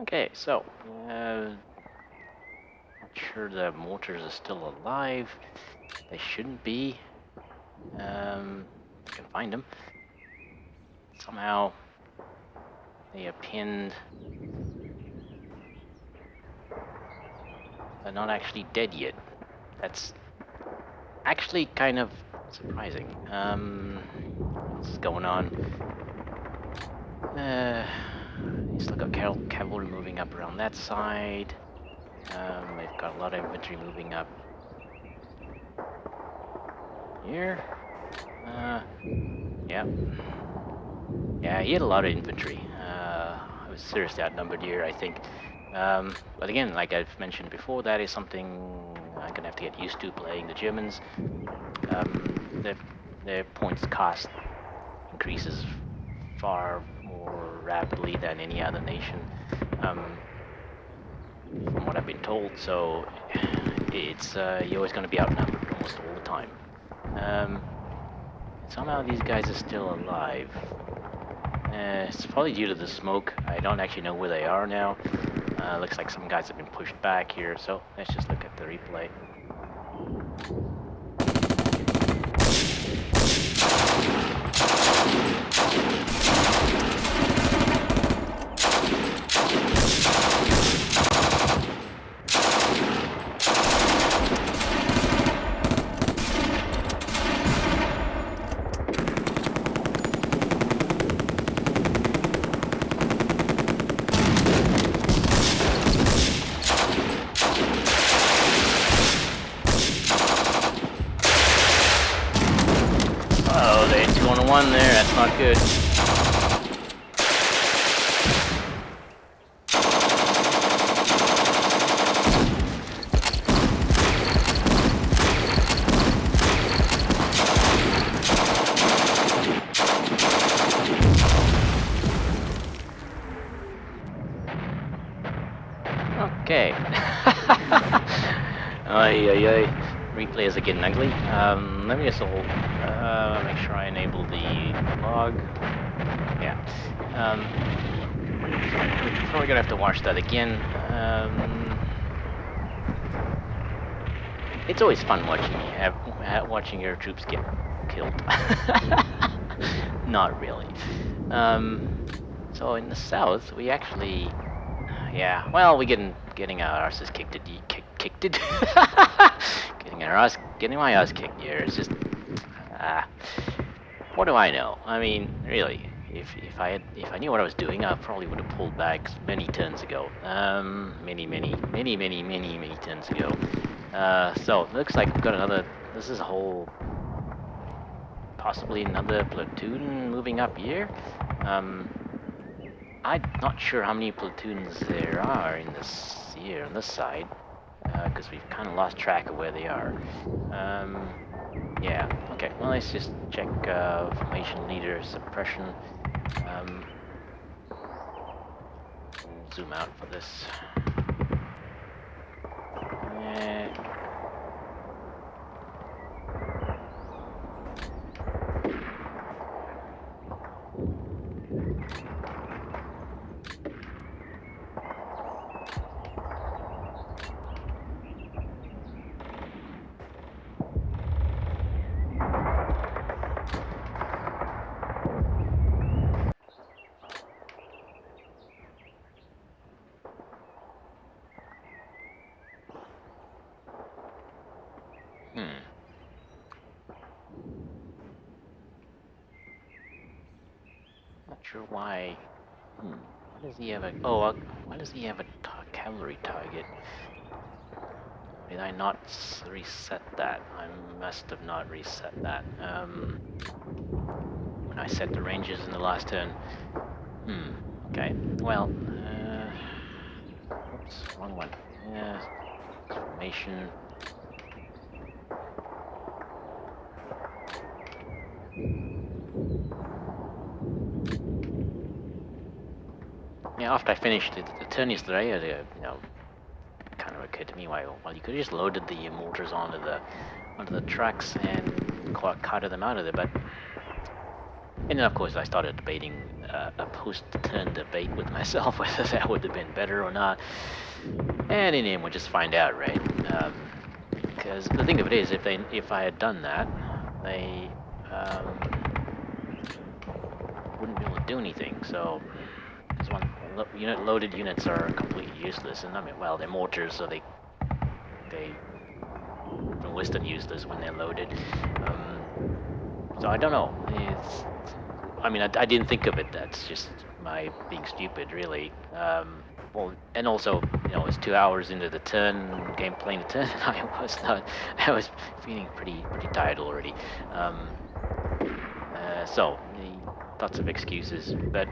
Okay, so not sure the mortars are still alive. They shouldn't be. I can find them. Somehow they are pinned. They're not actually dead yet. That's actually kind of surprising. What else is going on? Still got cavalry moving up around that side. They've got a lot of infantry moving up here. Yeah. Yeah, he had a lot of infantry. I was seriously outnumbered here, I think. But again, like I've mentioned before, that is something I'm gonna have to get used to playing the Germans. Their points cost increases far more rapidly than any other nation, from what I've been told. So it's you're always going to be outnumbered almost all the time. Somehow these guys are still alive. It's probably due to the smoke. I don't actually know where they are now. Looks like some guys have been pushed back here, so let's just look at the replay. Oh, they're 2-on-1 there. That's not good. Okay. Replays are getting ugly. Let me just make sure I enable the log. Yeah. We're probably gonna have to watch that again. It's always fun watching your troops get killed. Not really. So in the south, we actually, yeah. Well, we getting our asses kicked. Getting my ass kicked here. It's just, what do I know? I mean, really, if I knew what I was doing, I probably would have pulled back many turns ago. Many turns ago. So it looks like we've got another. This is a whole, possibly another platoon moving up here. I'm not sure how many platoons there are in this here on this side, because we've kind of lost track of where they are. Yeah. Okay. Well, let's just check formation leader suppression. Zoom out for this. Not sure why. Why does he have a? Oh, why does he have a cavalry target? Did I not reset that? I must have not reset that. When I set the ranges in the last turn. Okay. Well. Oops, wrong one. Yeah. Formation. Yeah, after I finished the turn yesterday, kind of occurred to me, well, you could have just loaded the mortars onto the trucks and carted them out of there, but And then, of course, I started debating a post-turn debate with myself whether that would have been better or not. And in the end, we'll just find out, right? Because the thing of it is, if I had done that, they wouldn't be able to do anything. So, because loaded units are completely useless, and I mean, well, they're mortars, so they are worse than useless when they're loaded. So I don't know. I mean, I didn't think of it. That's just my being stupid, really. Well, and also, it's 2 hours into the playing the turn, and I was feeling pretty tired already. So lots of excuses, but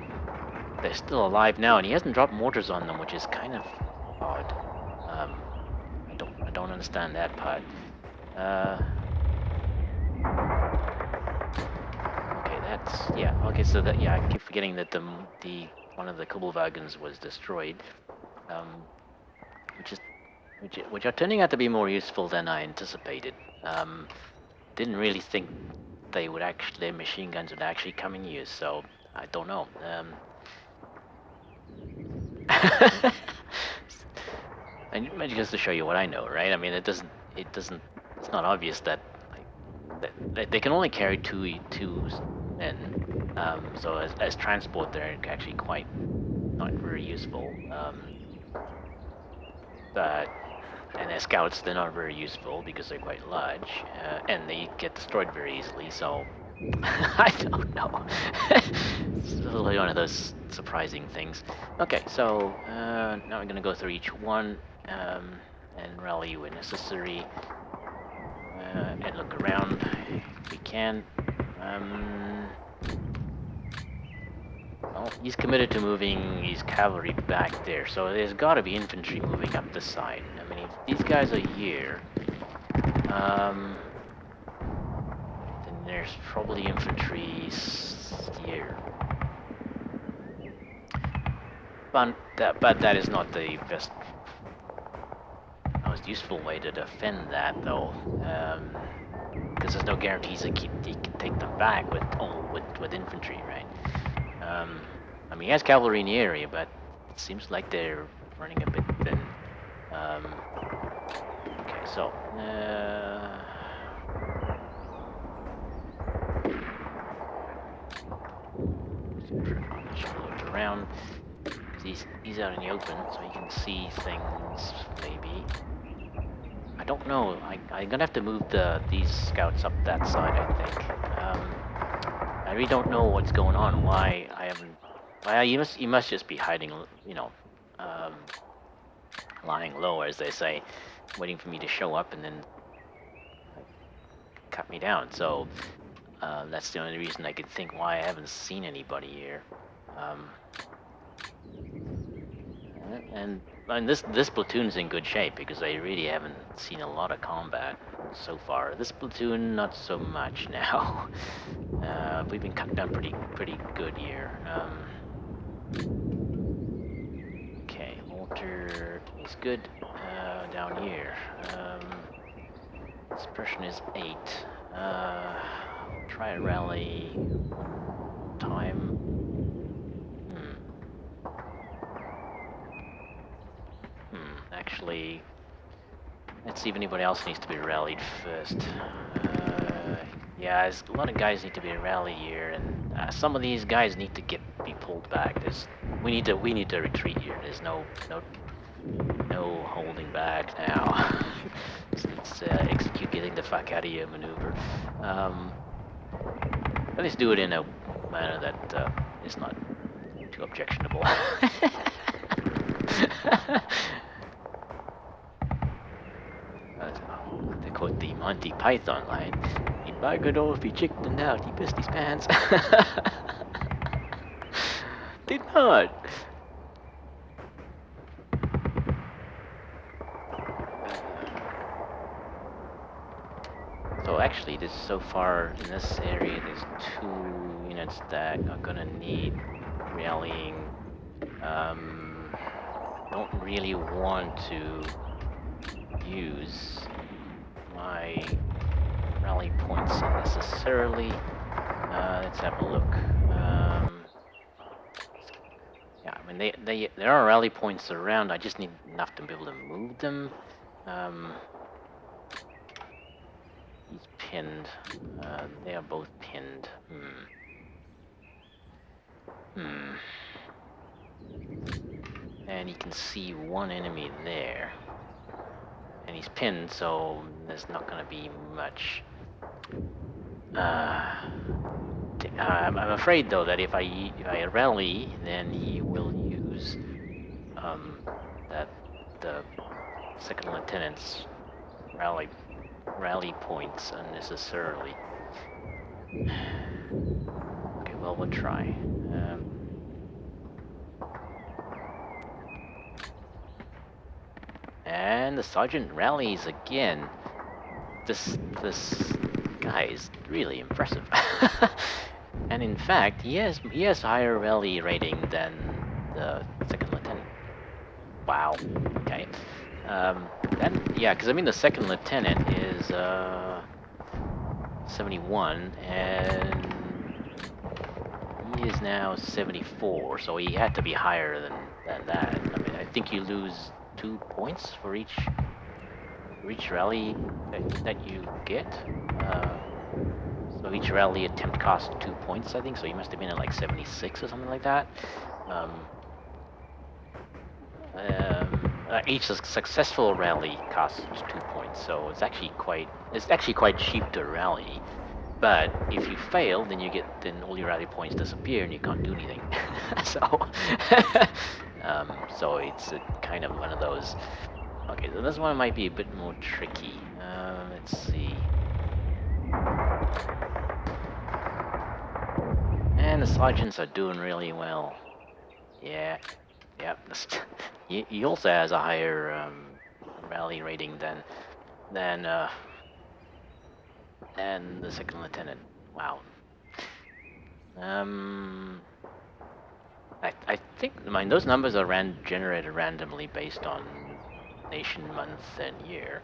they're still alive now, and he hasn't dropped mortars on them, which is kind of odd. I don't understand that part. Okay, okay. So I keep forgetting that the one of the Kuebelwagens was destroyed, which are turning out to be more useful than I anticipated. Didn't really think their machine guns would actually come in use, so I don't know. And just to show you what I know, right? I mean, it's not obvious that they can only carry two men. So as transport, they're actually quite not very useful. And as scouts, they're not very useful because they're quite large, and they get destroyed very easily. So I don't know. It's really one of those surprising things. Okay, so now we're gonna go through each one and rally when necessary, and look around if we can. Well, he's committed to moving his cavalry back there, so there's got to be infantry moving up this side. I mean, if these guys are here, then there's probably infantry here. But that is not the most useful way to defend that, though, because there's no guarantees that he can take them back with infantry, right? I mean, he has cavalry in the area, but it seems like they're running a bit thin. Okay, so look around. He's out in the open, so he can see things. Maybe. I don't know. I'm gonna have to move these scouts up that side, I think. I really don't know what's going on. Why I haven't. You must just be hiding. Lying low, as they say, waiting for me to show up and then cut me down. So that's the only reason I could think why I haven't seen anybody here. And this platoon's in good shape because I really haven't seen a lot of combat so far. This platoon, not so much now. We've been cut down pretty good here. Okay, mortar is good. Down here, suppression is 8. Try a rally time. Actually, let's see if anybody else needs to be rallied first. Yeah, there's a lot of guys need to be rallied here, and some of these guys need to be pulled back. We need to retreat here. There's no holding back now. Let's execute getting the fuck out of here maneuver. Let's do it in a manner that is not too objectionable. To quote the Monty Python line, "He buggered off, he chickened out, he pissed his pants." Did not. So actually, so far in this area, there's 2 units that are gonna need rallying. Don't really want to use my rally points unnecessarily. Let's have a look. And there are rally points around. I just need enough to be able to move them. He's pinned. They are both pinned. And you can see one enemy there. And he's pinned, so there's not going to be much. I'm afraid though that if I rally, then he will use the second lieutenant's rally points unnecessarily. Okay, well, we'll try. And the sergeant rallies again. This guy is really impressive. And in fact, he has higher rally rating than the second lieutenant. Wow. Okay. Then yeah, because I mean the second lieutenant is 71 and he is now 74, so he had to be higher than that. I mean, I think you lose 2 points for each rally that you get. So each rally attempt costs 2 points, I think. So you must have been at like 76 or something like that. Each successful rally costs 2 points, so it's actually quite cheap to rally. But if you fail, then all your rally points disappear and you can't do anything. So so it's kind of one of those. Okay, so this one might be a bit more tricky. Let's see. And the sergeants are doing really well. Yeah. He also has a higher rally rating than the second lieutenant. Wow. I think, I mean, those numbers are generated randomly based on nation, month, and year,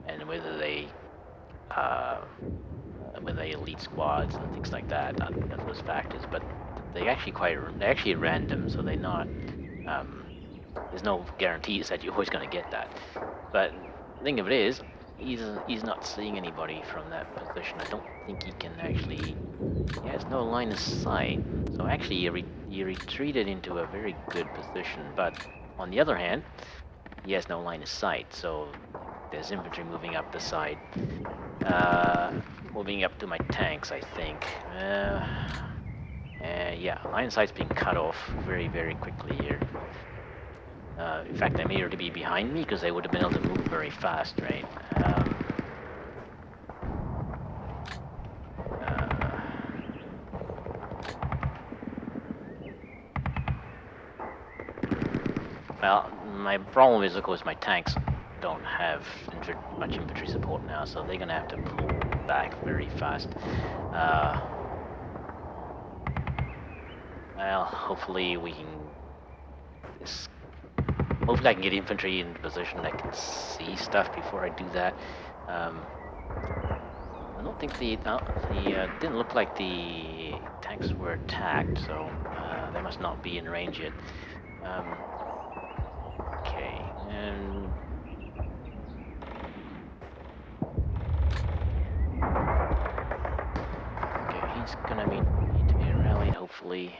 and whether they elite squads and things like that, those factors. But they're actually random, so they're not. There's no guarantees that you're always going to get that. But the thing of it is, he's not seeing anybody from that position. I don't think he can actually. He has no line of sight. So actually, he retreated into a very good position. But on the other hand, he has no line of sight. So there's infantry moving up the side, moving up to my tanks, I think. Yeah, line of sight's being cut off very, very quickly here. In fact, they may already be behind me because they would have been able to move very fast, right? Well, my problem is, of course, my tanks don't have much infantry support now, so they're going to have to pull back very fast. Well, hopefully we can. Hopefully I can get infantry in position that can see stuff before I do that. I don't think didn't look like the tanks were attacked, so they must not be in range yet. Okay, and okay, he's gonna need to be rallied, hopefully.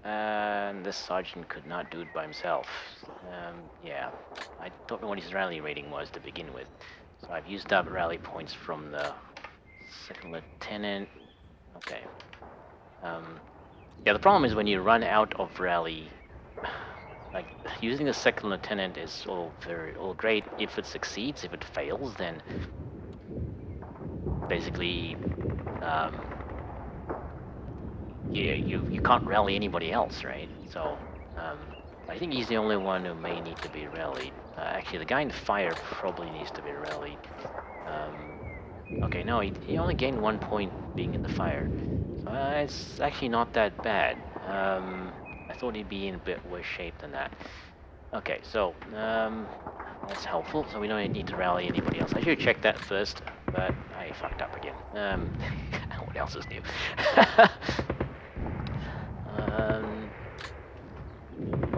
And this sergeant could not do it by himself. Yeah, I don't know what his rally rating was to begin with. So I've used up rally points from the second lieutenant. Okay. Yeah, the problem is when you run out of rally, like using the second lieutenant is all great if it succeeds. If it fails, then basically, you can't rally anybody else, right? So I think he's the only one who may need to be rallied. Actually, the guy in the fire probably needs to be rallied. Okay, no, he only gained 1 point being in the fire. So it's actually not that bad. I thought he'd be in a bit worse shape than that. Okay, so that's helpful. So we don't need to rally anybody else. I should have checked that first, but I fucked up again. What else is new?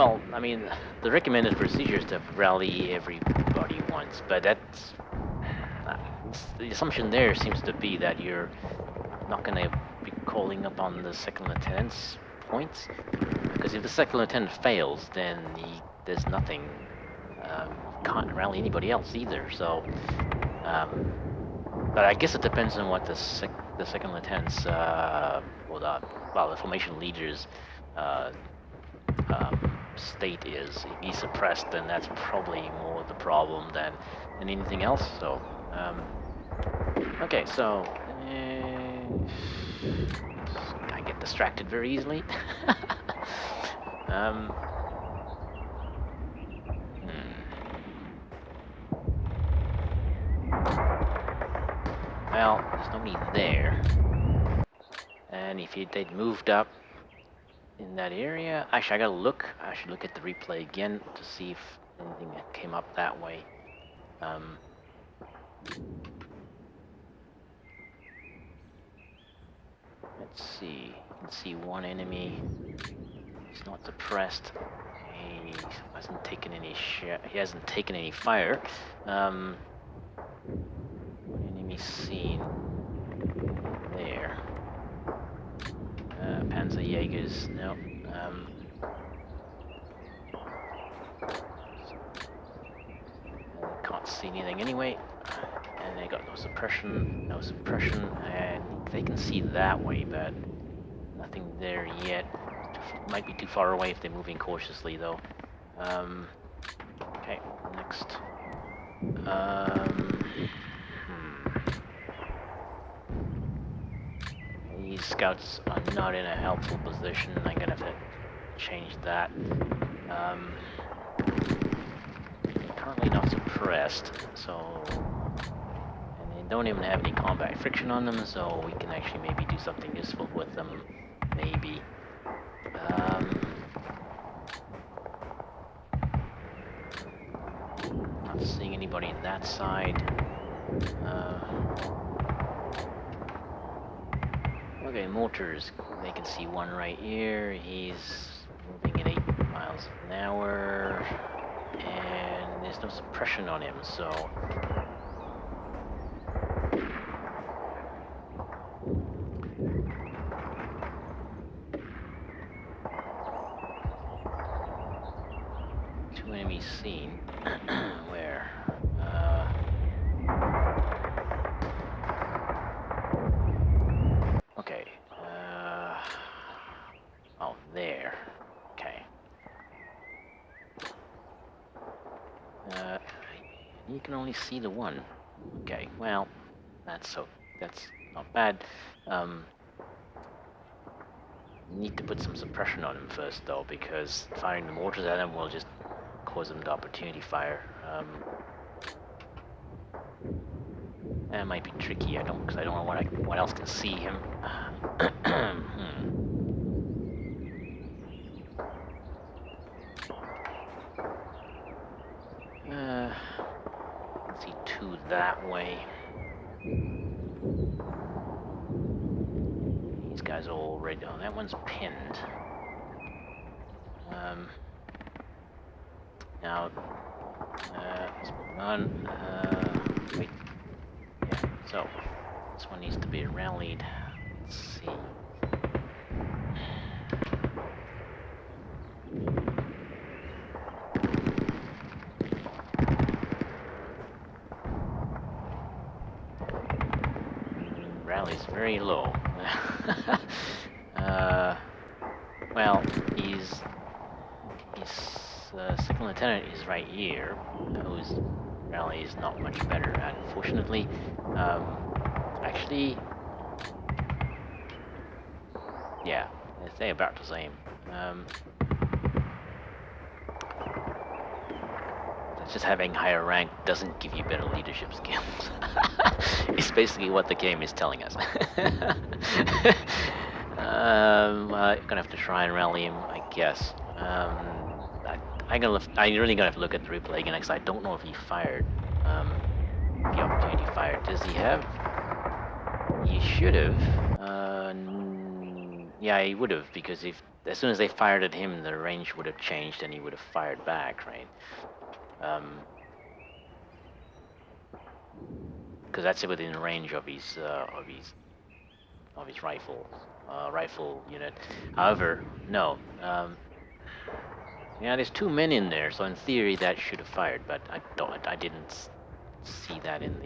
Well, I mean, the recommended procedure is to rally everybody once, but that's uh, the assumption there seems to be that you're not going to be calling up on the second lieutenant's points, because if the second lieutenant fails, then there's nothing. You can't rally anybody else either. So, um, but I guess it depends on what the second lieutenant's the formation leader's uh, state is. If he's suppressed, then that's probably more the problem than anything else. So, okay, so I get distracted very easily. um, well, there's nobody there, and if they'd moved up in that area, actually, I gotta look. I should look at the replay again to see if anything came up that way. Um, let's see. You can see one enemy. He's not suppressed. He hasn't taken any He hasn't taken any fire. One enemy seen there. Panzerjägers. No. Can't see anything anyway. And they got no suppression, and they can see that way, but nothing there yet. Might be too far away if they're moving cautiously, though. Okay, next. These scouts are not in a helpful position. I'm gonna have to change that. Currently not suppressed, so... And they don't even have any combat friction on them, so we can actually maybe do something useful with them. Maybe. Not seeing anybody on that side. Okay, mortars. They can see one right here. He's moving at 8 miles an hour. And there's no suppression on him, so... Two enemies seen. Where? Okay. Oh, there. Okay. You can only see the one. Okay, well, that's not bad. Need to put some suppression on him first, though, because firing the mortars at him will just cause him to opportunity fire. That might be tricky. Because I don't know what else can see him. Let's see, two that way. These guys are all ready. Oh, that one's pinned. Now, let's move on. Wait. Yeah, so this one needs to be rallied. Let's see. Rally's very low. Well, his second lieutenant is right here, whose rally is not much better, unfortunately. Actually, yeah, they're about the same. Just having higher rank doesn't give you better leadership skills. It's basically what the game is telling us. I'm gonna have to try and rally him, I guess. I really gonna have to look at the replay again because I don't know if he fired. The opportunity fired. Does he have? He should have. Yeah, he would have, because if as soon as they fired at him, the range would have changed and he would have fired back, right? Because that's within range of his rifle unit. However, no. Yeah, there's 2 men in there, so in theory that should have fired, but I didn't see that in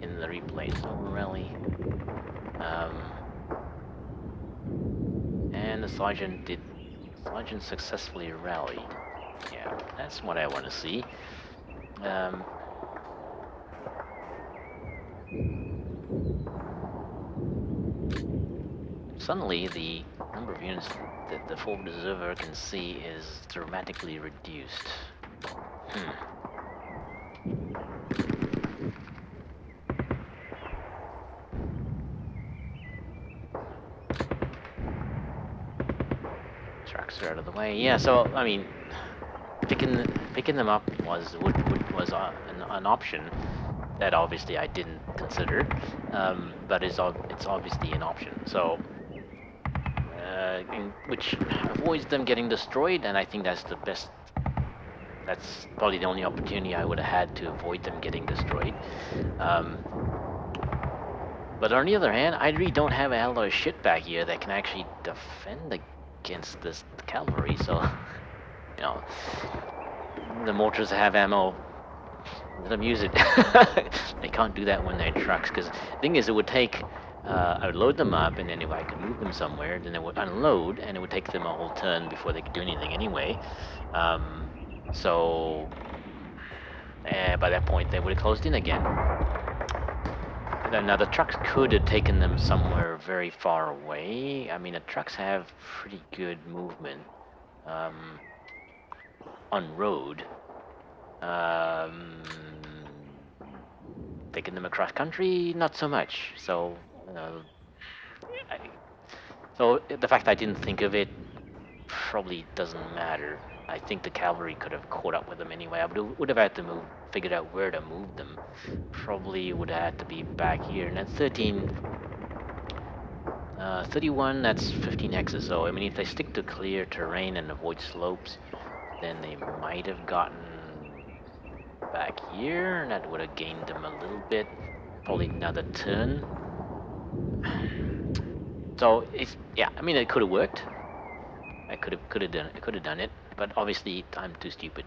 the replay. So rally, and the sergeant successfully rallied. Yeah, that's what I want to see. Suddenly, the number of units that the forward observer can see is dramatically reduced. Trucks are out of the way. Yeah, so I mean, picking them up was an option that obviously I didn't consider, but it's obviously an option. So. Which avoids them getting destroyed, and I think that's the best. That's probably the only opportunity I would have had to avoid them getting destroyed. But on the other hand, I really don't have a hell of shit back here that can actually defend against this cavalry. So, you know, the mortars have ammo. Let them use it. They can't do that when they're in trucks, because the thing is, it would take. I would load them up, and then if I could move them somewhere, then it would unload, and it would take them a whole turn before they could do anything anyway. So by that point, they would have closed in again. Now the trucks could have taken them somewhere very far away. I mean, the trucks have pretty good movement on road. Taking them across country, not so much. So, so the fact I didn't think of it probably doesn't matter. I think the cavalry could have caught up with them anyway. I would have had to figured out where to move them. Probably would have had to be back here. And that's 31, that's 15 hexes. So, I mean, if they stick to clear terrain and avoid slopes, then they might have gotten back here. And that would have gained them a little bit. Probably another turn. So, yeah, I mean, it could have worked. I could have done it, but obviously I'm too stupid.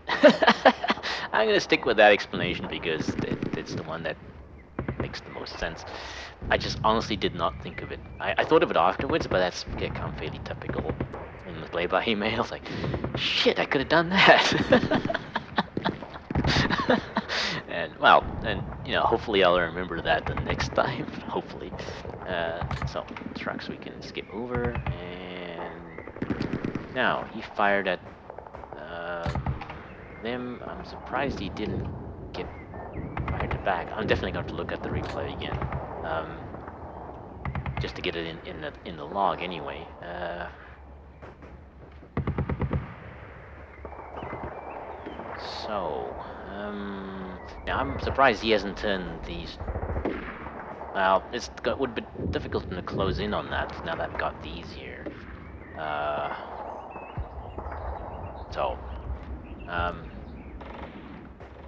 I'm gonna stick with that explanation because it's the one that makes the most sense. I just honestly did not think of it. I thought of it afterwards, but that's become fairly typical in the play-by emails. Like, shit, I could have done that. and you know, hopefully I'll remember that the next time. Hopefully. So trucks we can skip over, and now he fired at them. I'm surprised he didn't get fired back. I'm definitely going to look at the replay again, just to get it in the log anyway. Now I'm surprised he hasn't turned these. Well, it would be difficult for him to close in on that now that I've got these here. Now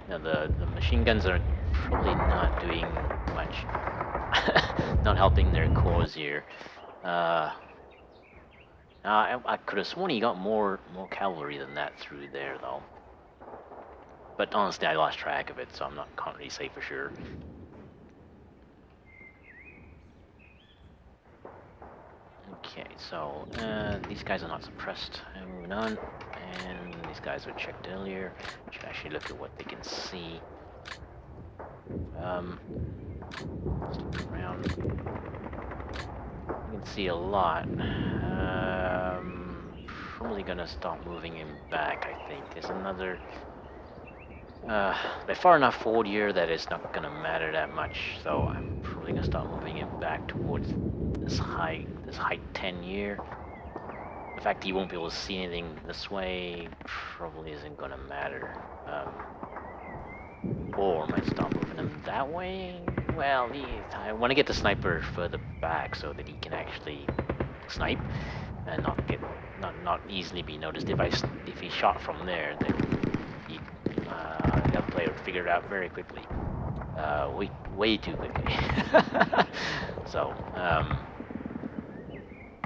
the machine guns are probably not doing much, not helping their cause here. I could have sworn he got more cavalry than that through there, though. But honestly, I lost track of it, so can't really say for sure. Okay, so these guys are not suppressed. And moving on, and these guys were checked earlier. Should actually look at what they can see. Around, you can see a lot. Probably gonna start moving him back. I think there's another. They're far enough forward here that it's not gonna matter that much. So I'm probably gonna start moving him back towards this height 10 here. The fact he won't be able to see anything this way probably isn't gonna matter. Or I might start moving him that way. Well, I want to get the sniper further back so that he can actually snipe. and not easily be noticed. If he shot from there, then the other player would figure it out very quickly, way too quickly. So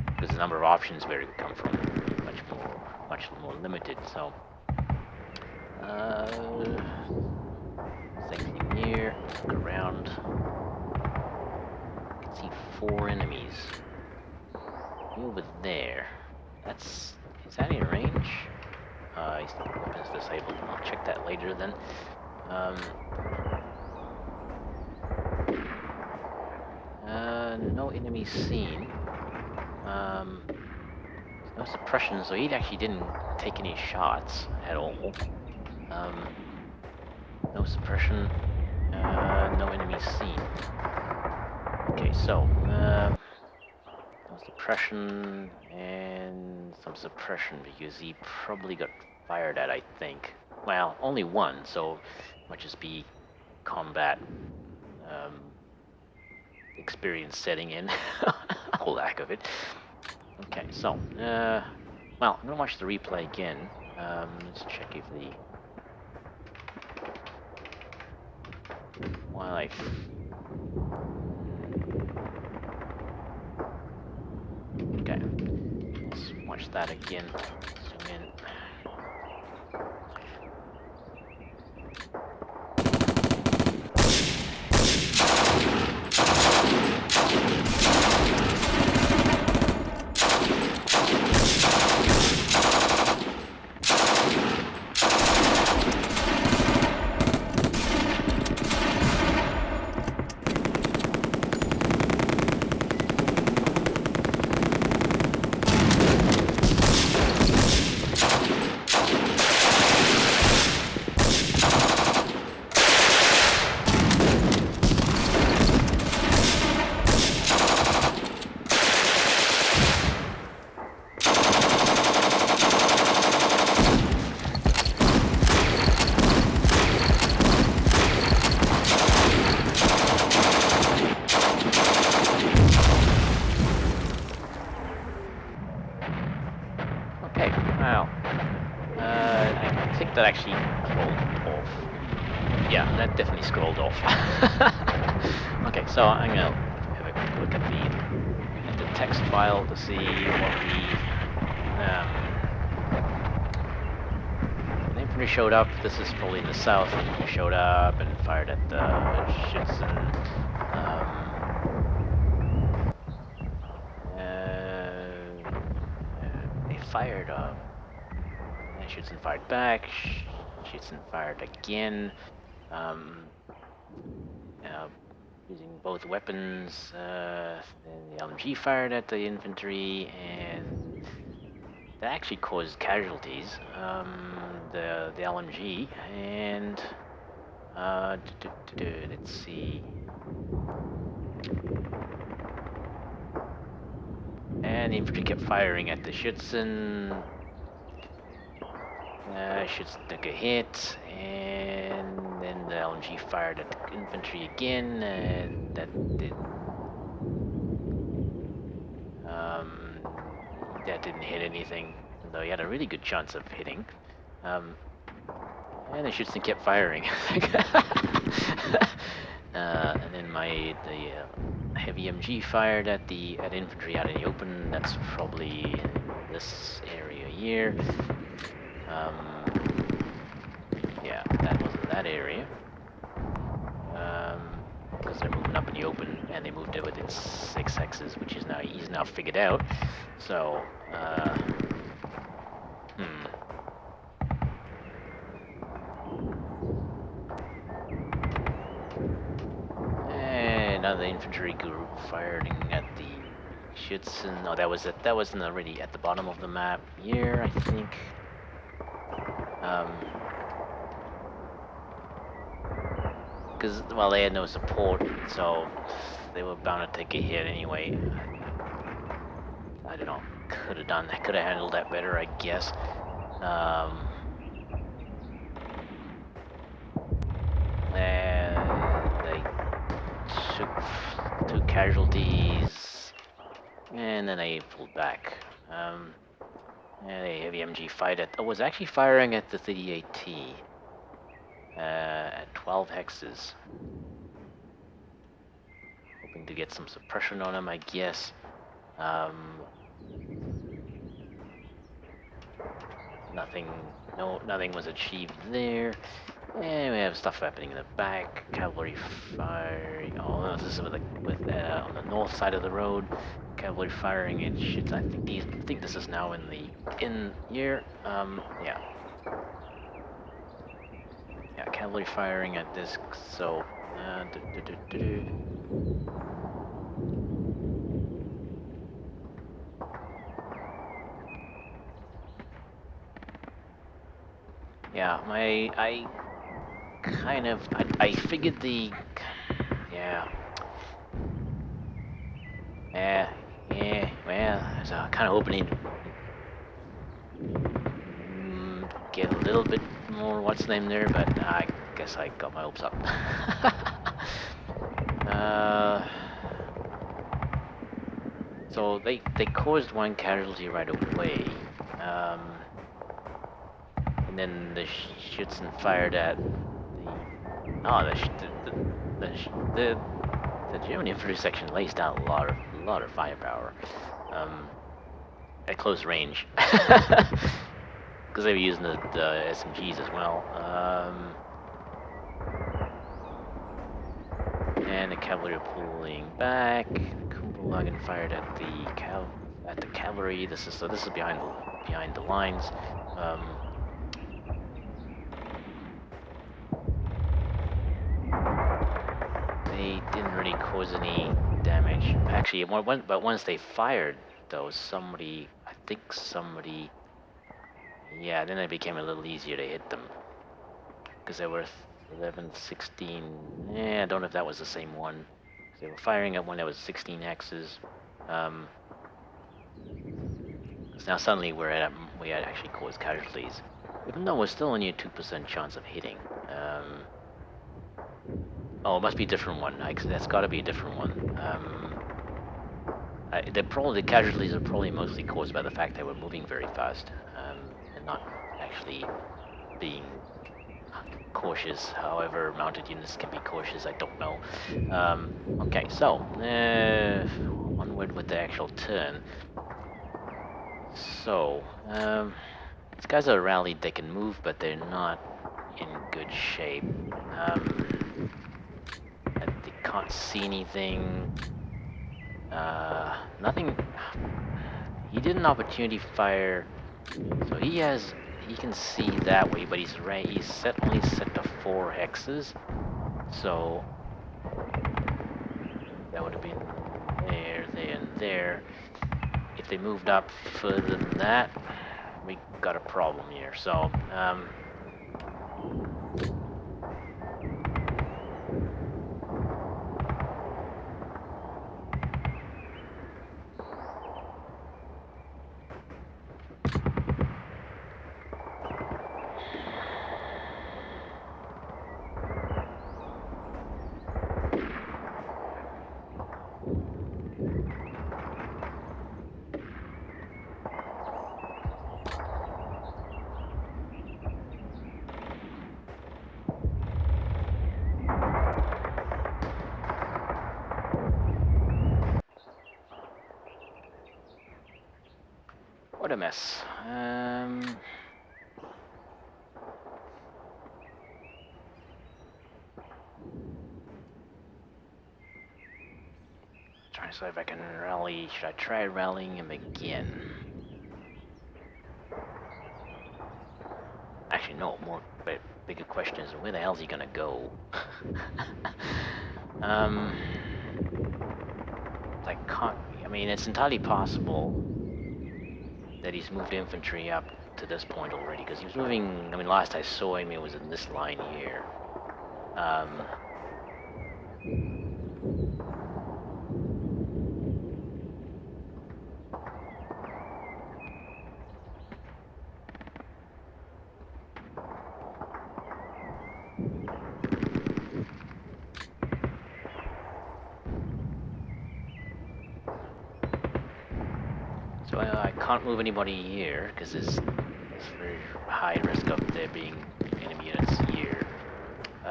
because the number of options where it could come from would be much more limited. So same thing here. Look around. I can see 4 enemies. Over there. Is that in range? His weapon's disabled. I'll check that later then. No enemies seen. No suppression, so he actually didn't take any shots at all. No suppression. No enemies seen. Okay, so no suppression and some suppression because he probably got fired at, I think. Well, only one, so might just be combat experience setting in, or lack of it. Okay, so well, I'm gonna watch the replay again. Let's check if the wildlife. Okay, let's watch that again. Zoom in. That actually scrolled off. Yeah, that definitely scrolled off. Okay, so I'm gonna have a quick look at the text file to see what the infantry showed up. This is probably in the south. The infantry showed up and fired at the Schützen. They fired Schützen fired back. Schützen fired again. Using both weapons. Then the LMG fired at the infantry, and that actually caused casualties. The LMG, and let's see. And the infantry kept firing at the Schützen. Schützen took a hit, and then the LMG fired at the infantry again, and that didn't hit anything, though he had a really good chance of hitting. And the Schützen kept firing. And then the heavy MG fired at infantry out in the open. That's probably this area here. Yeah, that wasn't that area. Because they're moving up in the open, and they moved it within 6 hexes, which is he's now figured out. So, And another infantry group firing at the Schützen. No, that wasn't already at the bottom of the map here, I think. Because, well, they had no support, so they were bound to take a hit anyway. I don't know. Could have handled that better, I guess. And they took 2 casualties, and then they pulled back. Yeah, the heavy MG fight at. I was actually firing at the 38T at 12 hexes, hoping to get some suppression on him, I guess. Nothing was achieved there. And we have stuff happening in the back. Cavalry firing. Oh, this is on the north side of the road. Cavalry firing at shit. I think this is now in here. Yeah. Yeah, cavalry firing at this. So. Yeah, I figured yeah. Yeah, yeah, well, I was kind of hoping he'd get a little bit more what's name there, but I guess I got my hopes up. uh, so they caused one casualty right away, and then the Schützen fired at oh the German infantry section lays down a lot of firepower. At close range, because they were using the SMGs as well. And the cavalry are pulling back. Kuebelwagen fired at the cavalry. This is behind the lines. They didn't really cause any damage. Actually, but once they fired, though, I think somebody, yeah, then it became a little easier to hit them. Because they were 11, 16, I don't know if that was the same one. They were firing at one that was 16 hexes. So now suddenly we had actually caused casualties. Even though we're still only a 2% chance of hitting. Oh, it must be a different one. That's got to be a different one. The casualties are probably mostly caused by the fact that we're moving very fast, and not actually being cautious. However, mounted units can be cautious. I don't know. Okay, so onward with the actual turn. So these guys are rallied. They can move, but they're not in good shape. They can't see anything. Nothing. He did an opportunity fire, so he can see that way, but he's only set to 4 hexes, so that would have been there, and there. If they moved up further than that, we got a problem here. So what a mess. Trying to see if I can rally. Should I try rallying him again? Actually, no. But bigger question is, where the hell is he gonna go? I can't. I mean, it's entirely possible that he's moved infantry up to this point already, because he was moving. I mean, last I saw him, it was in this line here. So I can't move anybody here because there's very high risk of there being enemy units here. Do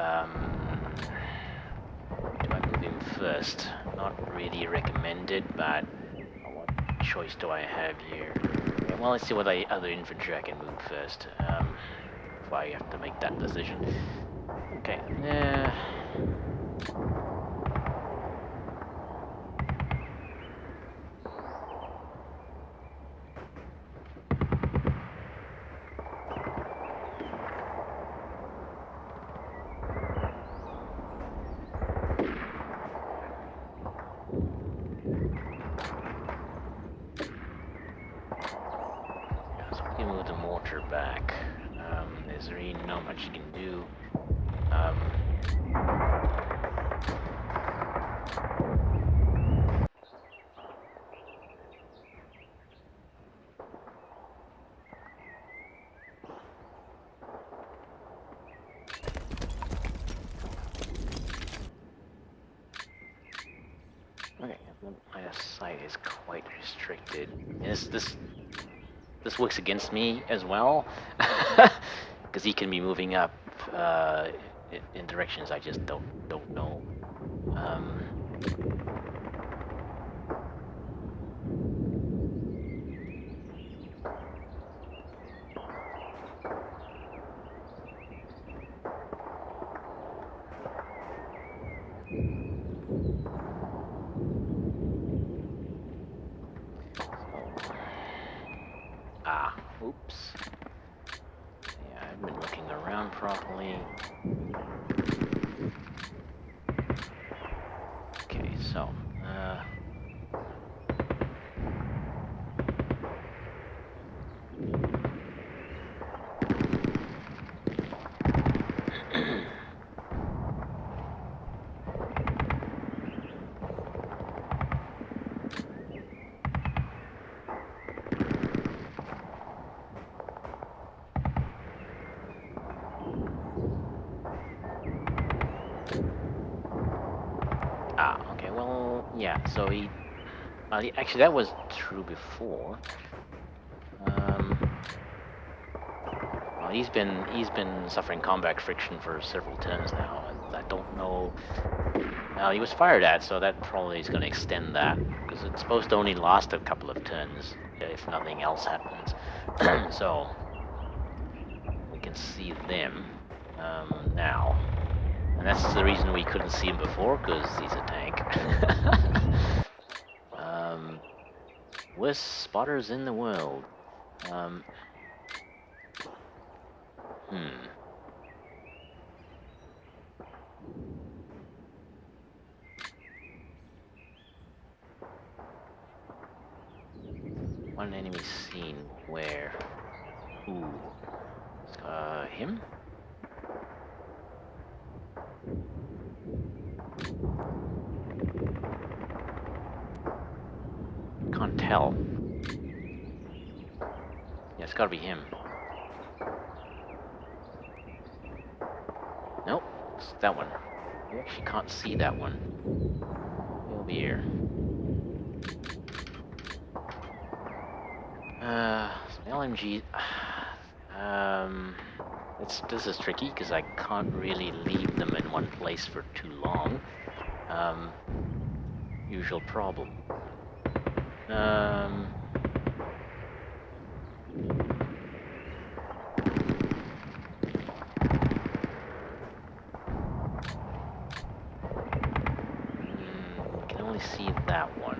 I move him first? Not really recommended, but what choice do I have here? Yeah, well, let's see what other infantry I can move first before I have to make that decision. Okay. So we can move the mortar back. There's really not much you can do. Okay, my sight is quite restricted. This works against me as well, because he can be moving up in directions I just don't know. Oops. Yeah, I've been looking around properly. Okay, so, okay, well, yeah, so actually that was true before. Well, he's been suffering combat friction for several turns now, and I don't know. He was fired at, so that probably is going to extend that because it's supposed to only last a couple of turns if nothing else happens. So we can see them now, and that's the reason we couldn't see him before because he's a tank. Worst spotters in the world. Hmm. One enemy seen where? Ooh. Him? Can't tell. Yeah, it's gotta be him. Nope, it's that one. You actually can't see that one. Way over here. So the LMG. This is tricky because I can't really leave them in one place for too long. Usual problem. You can only see that one.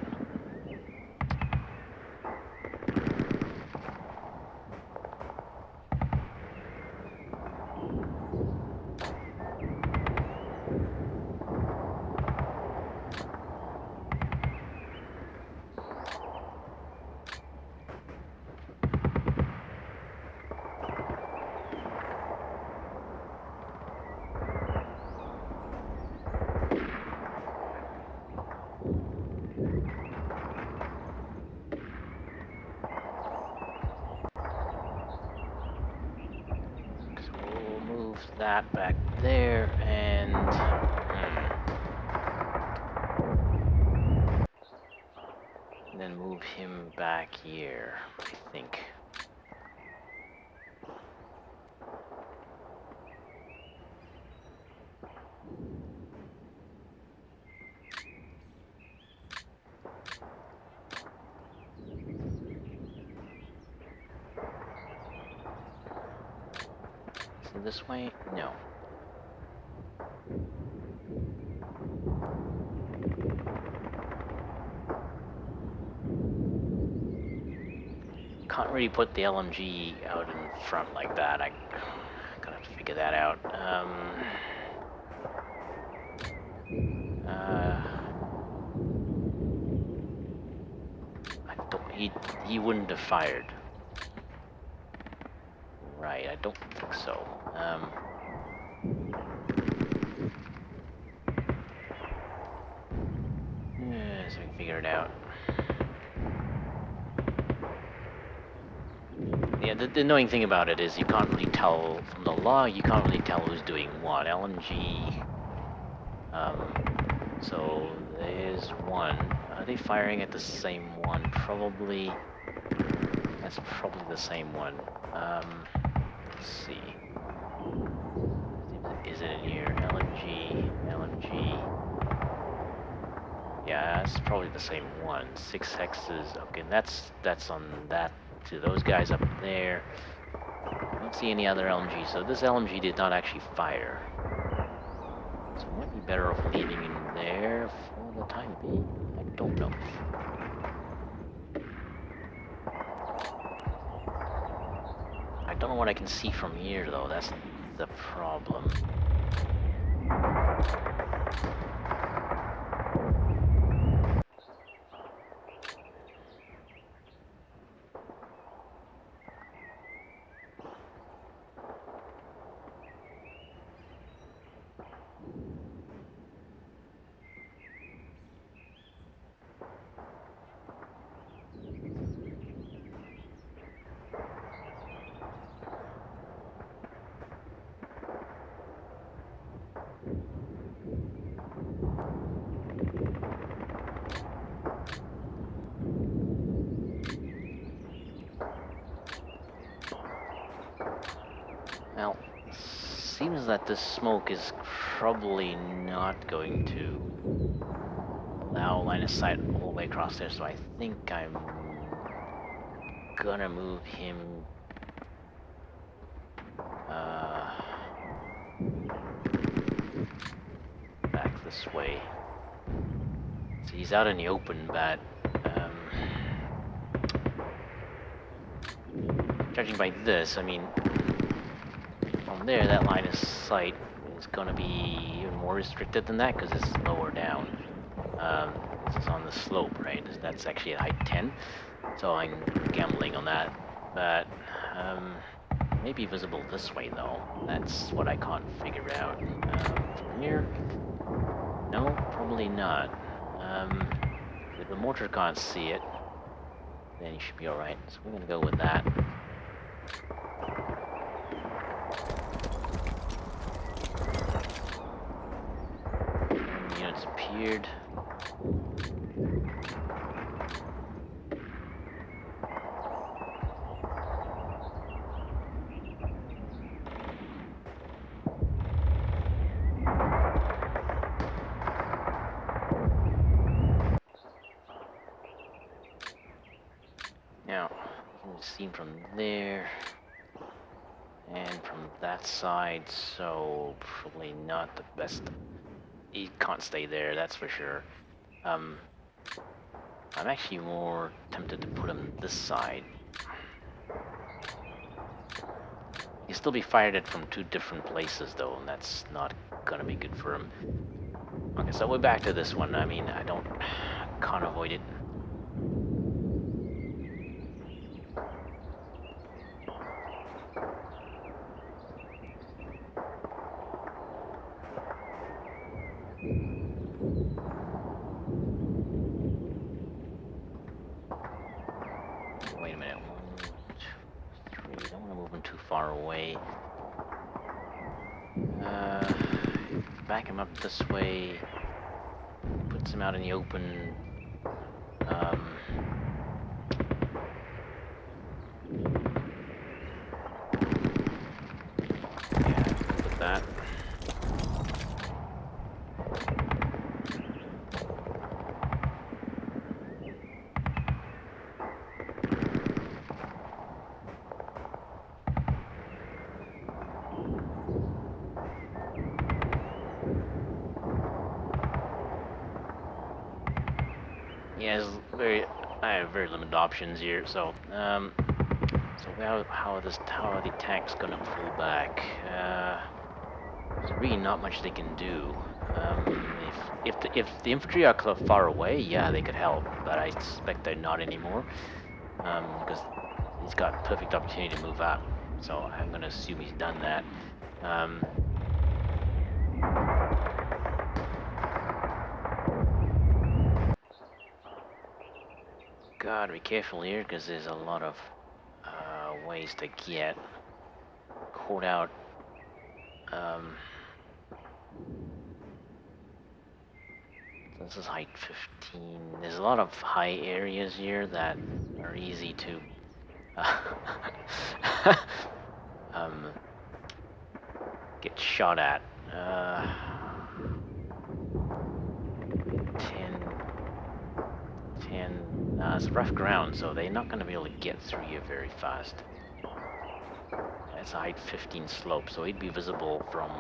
We'll move that back there and then move him back here, I think. Is it this way? No. Can't really put the LMG out in front like that. I gotta have to figure that out. I don't. He wouldn't have fired. Right. I don't think so. Yeah, so I can figure it out. Yeah, the annoying thing about it is you can't really tell from the log. You can't really tell who's doing what. LMG. So there's one. Are they firing at the same one? Probably. That's probably the same one. Let's see. Is it in here? LMG, LMG. Yeah, that's probably the same one. 6 hexes. Okay, that's on that to those guys up there. I don't see any other LMG, so this LMG did not actually fire. So it might be better off leaving him there for the time being. I don't know. I don't know what I can see from here though. That's the problem. Well, seems that this smoke is probably not going to allow line of sight all the way across there, so I think I'm gonna move him back this way. So he's out in the open, but judging by this, I mean, from there, that line of sight is gonna be even more restricted than that because it's lower down. This is on the slope, right? That's actually at height 10, so I'm gambling on that. But maybe visible this way though. That's what I can't figure out. From here, no, probably not. If the mortar can't see it, then you should be all right. So we're gonna go with that. Units appeared. Now, you can see from there and from that side, so probably not the best. He can't stay there, that's for sure. I'm actually more tempted to put him this side. He can still be fired at from 2 different places though, and that's not gonna be good for him. Okay, so we're back to this one. I mean, can't avoid it. Wait a minute. 1, 2, 3. Don't want to move him too far away. Back him up this way. It puts him out in the open. very limited options here. So, how are the tanks gonna pull back? There's really not much they can do. If the infantry are far away, yeah, they could help, but I suspect they're not anymore. Because he's got perfect opportunity to move up. So I'm gonna assume he's done that. Gotta be careful here because there's a lot of ways to get caught out. This is height 15. There's a lot of high areas here that are easy to get shot at. 10. It's rough ground, so they're not going to be able to get through here very fast. It's a height 15 slope, so he'd be visible from...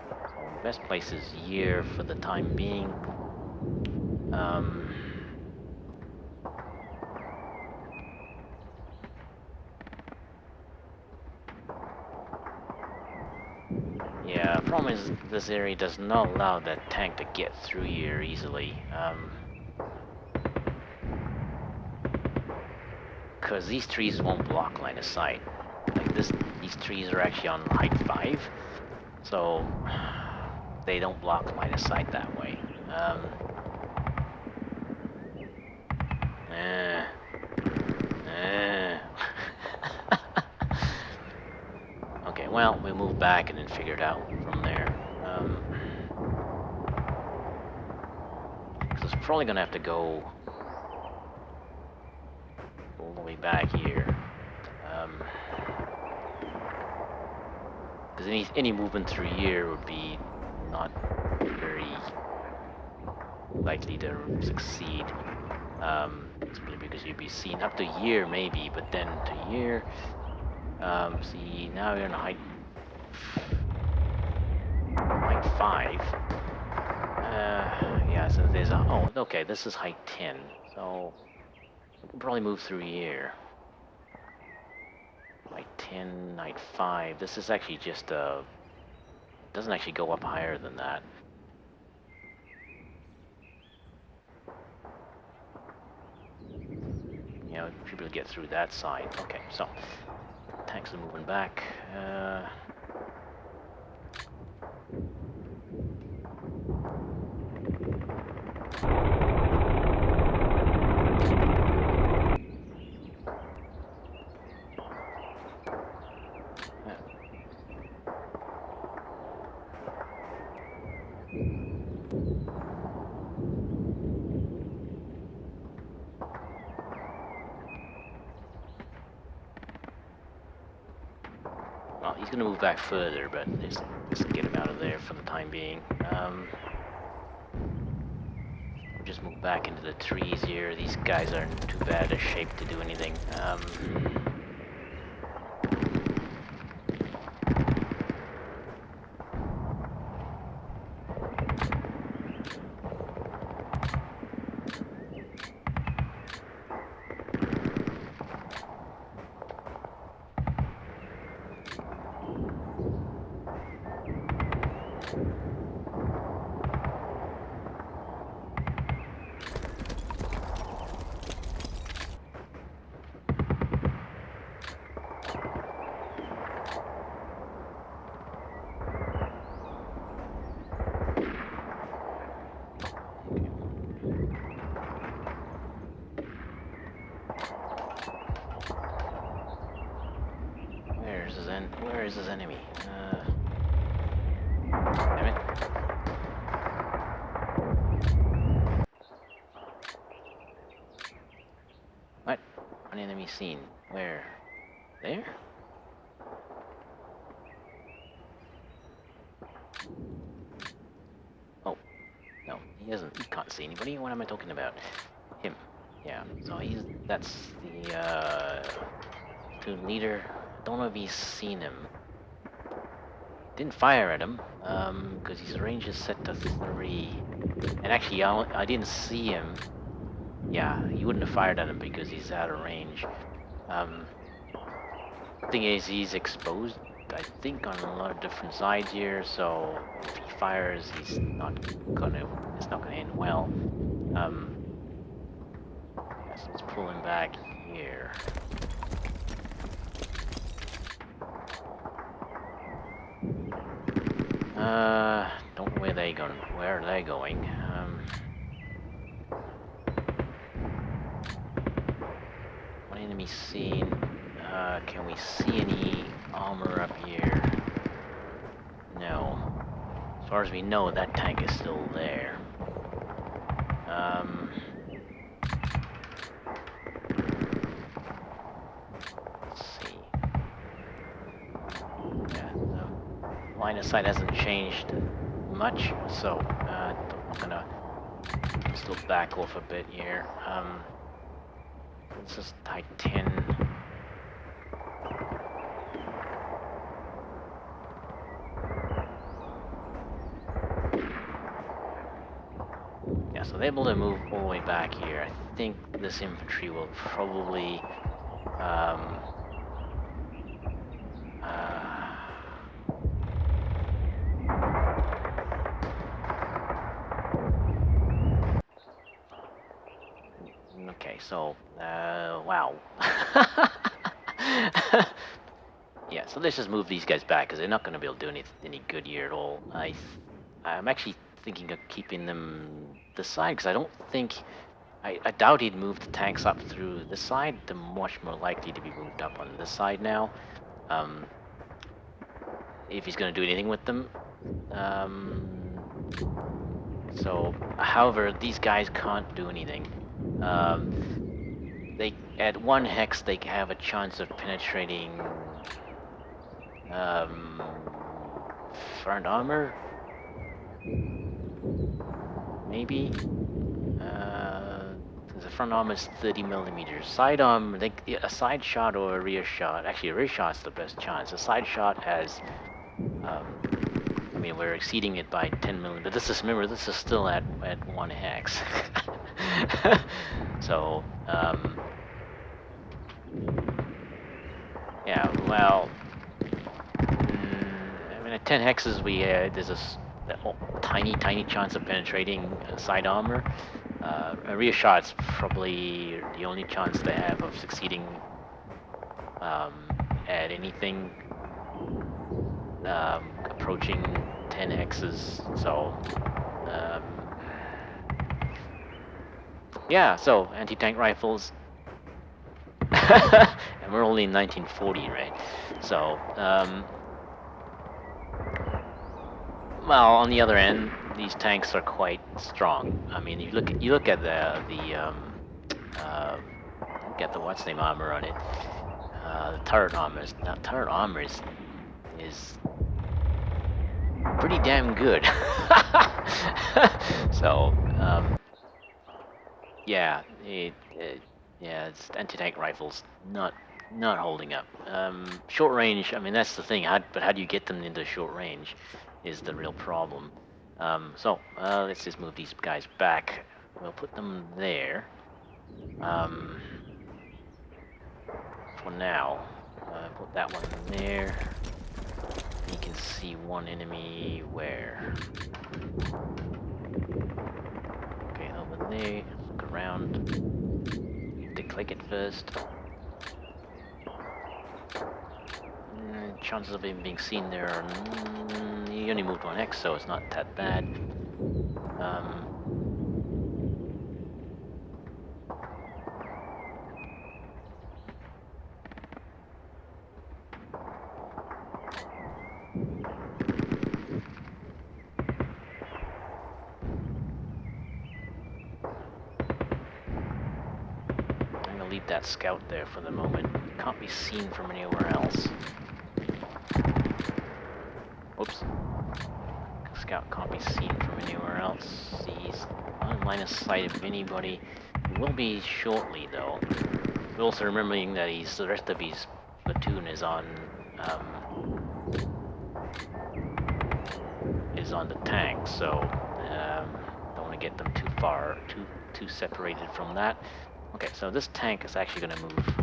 So the best place is here for the time being. Yeah, problem is this area does not allow that tank to get through here easily. Because these trees won't block line of sight. Like these trees are actually on height 5, so they don't block line of sight that way. Okay, well, we move back and then figure it out from there. Because it's probably gonna have to go all the way back here. Because any movement through here would be not very likely to succeed. Simply because you'd be seen up to here maybe, but then to here. See, now you're in height 5. Yeah, so there's a... Oh, okay, this is height 10. So, we can probably move through here. Height 10, height 5. This is actually just a... Doesn't actually go up higher than that. You know, should be able to get through that side. Okay, so... Tanks are moving back. Well, he's going to move back further, but let's get him out of there for the time being. We'll just move back into the trees here. These guys aren't too bad a shape to do anything. Where is his enemy? Damn it. What? An enemy seen. Where? There? Oh. No, he doesn't. He can't see anybody. What am I talking about? Him. Yeah. So that's the, platoon leader. Don't know if he's seen him. Didn't fire at him, because his range is set to 3. And actually, I didn't see him Yeah, he wouldn't have fired at him because he's out of range. Thing is, he's exposed, I think, on a lot of different sides here, so if he fires, it's not gonna end well. Yeah, so let's pull him back here. Don't know where they going. Where are they going? One enemy seen. Can we see any armor up here? No. As far as we know, that tank is still there. Let's see. Yeah, line of sight hasn't changed much, so I'm gonna still back off a bit here. Let's just type 10. Yeah, so they're able to move all the way back here. I think this infantry will probably okay, so wow. Yeah, so let's just move these guys back because they're not going to be able to do any good here at all. I'm actually thinking of keeping them this side because I don't think I doubt he'd move the tanks up through this side. They're much more likely to be moved up on this side now. If he's going to do anything with them. So, however, these guys can't do anything. They at 1 hex they have a chance of penetrating front armor, maybe. The front arm is 30 millimeters. Side arm, a side shot or a rear shot. Actually, a rear shot's the best chance. A side shot has, I mean, we're exceeding it by 10 millimeters. But remember, this is still at 1 hex. So, yeah, well, I mean, at 10 hexes, there's a tiny chance of penetrating side armor. A rear shot's probably the only chance they have of succeeding at anything approaching 10 hexes. So, yeah, so anti-tank rifles. And we're only in 1940, right? So, well, on the other end, these tanks are quite strong. I mean, you look at the what's name armor on it. The turret armor is pretty damn good. So, yeah, it's anti-tank rifles not holding up. Short range, I mean that's the thing. But how do you get them into short range is the real problem. So let's just move these guys back. We'll put them there. For now, put that one there. You can see one enemy where. Okay, over there. Look around. To click it first. Chances of him being seen there are. He only moved 1x, so it's not that bad. I'm gonna leave that scout there for the moment. Can't be seen from anywhere else. Whoops. Scout can't be seen from anywhere else. He's on line of sight of anybody. He will be shortly, though. But also remembering that the rest of his platoon is on the tank, so don't want to get them too too separated from that. Okay, so this tank is actually going to move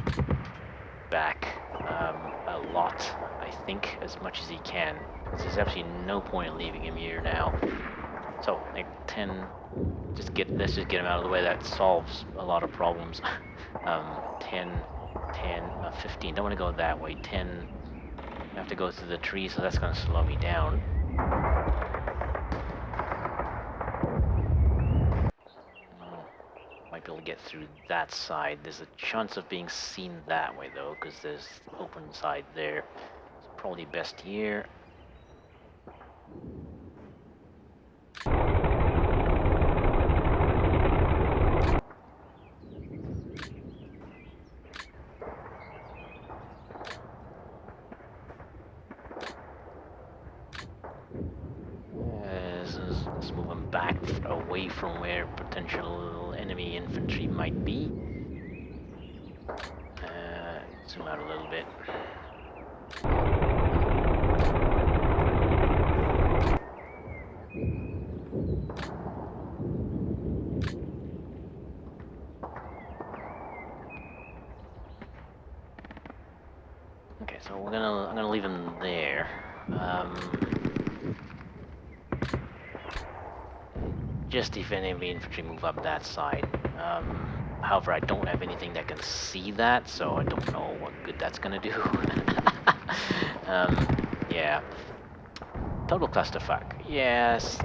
back a lot, I think, as much as he can. Because there's absolutely no point in leaving him here now. So, like 10, let's just get him out of the way. That solves a lot of problems. 10, 15. Don't want to go that way. 10. I have to go through the trees, so that's going to slow me down. Might be able to get through that side. There's a chance of being seen that way, though, because there's open side there. So probably best here. Let's move them back away from where potential enemy infantry might be. Zoom out a little bit. Okay, so I'm gonna leave him there. Just if any infantry move up that side. However, I don't have anything that can see that, so I don't know what good that's gonna do. Yeah. Total clusterfuck. Yes,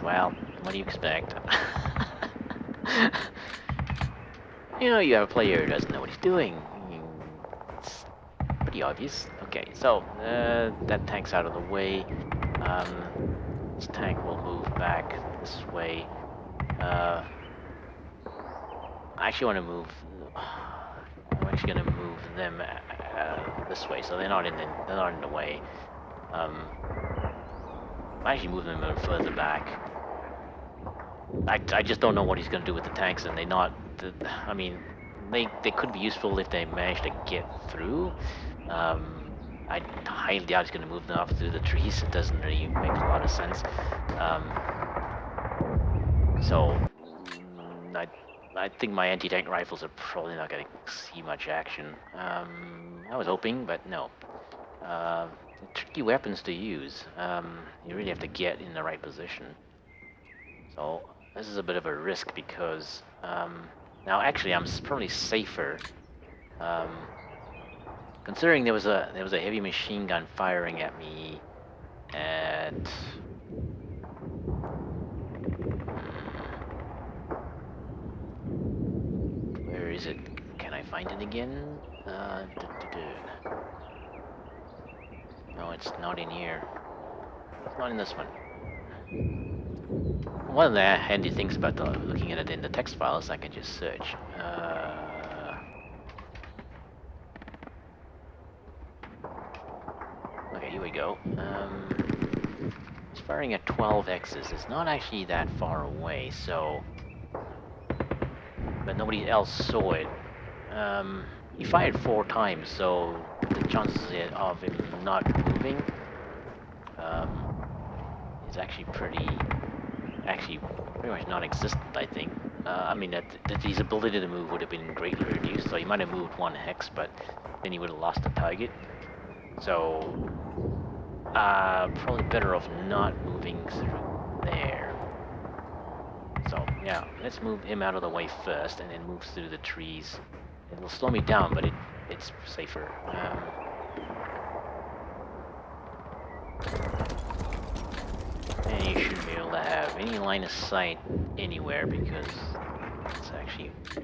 well, what do you expect? You know, you have a player who doesn't know what he's doing. It's pretty obvious. Okay, so, that tank's out of the way. This tank will move back this way. I actually want to move. I'm actually going to move them this way, so they're not in the way. I actually move them a little further back. I just don't know what he's going to do with the tanks, and I mean, they could be useful if they manage to get through. I highly doubt he's going to move them up through the trees. It doesn't really make a lot of sense. So I think my anti-tank rifles are probably not going to see much action. I was hoping, but no. Tricky weapons to use. You really have to get in the right position. So this is a bit of a risk because now actually I'm probably safer. Considering there was a heavy machine gun firing at me at where is it? Can I find it again? No, it's not in here. It's not in this one. One of the handy things about looking at it in the text file is I can just search. Okay, here we go. It's firing at 12 X's. It's not actually that far away, so... But nobody else saw it. He fired 4 times, so the chances of him not moving is actually pretty much non-existent, I think. I mean, his ability to move would have been greatly reduced, so he might have moved 1 hex, but then he would have lost the target. So, probably better off not moving through there. So, yeah, let's move him out of the way first, and then move through the trees. It will slow me down, but it's safer. And you shouldn't be able to have any line of sight anywhere because it's actually a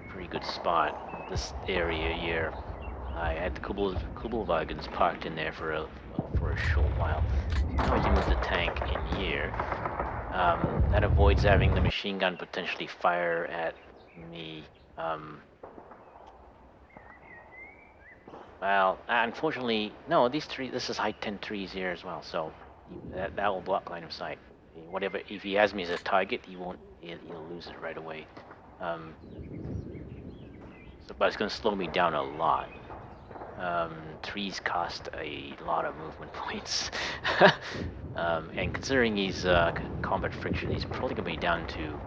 pretty good spot. This area here, I had the Kuebelwagens parked in there for a short while. Now I can move the tank in here. That avoids having the machine gun potentially fire at me. Well, unfortunately, no. This is height 10 trees here as well, so that will block line of sight. Whatever, if he has me as a target, he'll lose it right away. But it's going to slow me down a lot. Trees cost a lot of movement points. And considering he's combat friction, he's probably going to be down to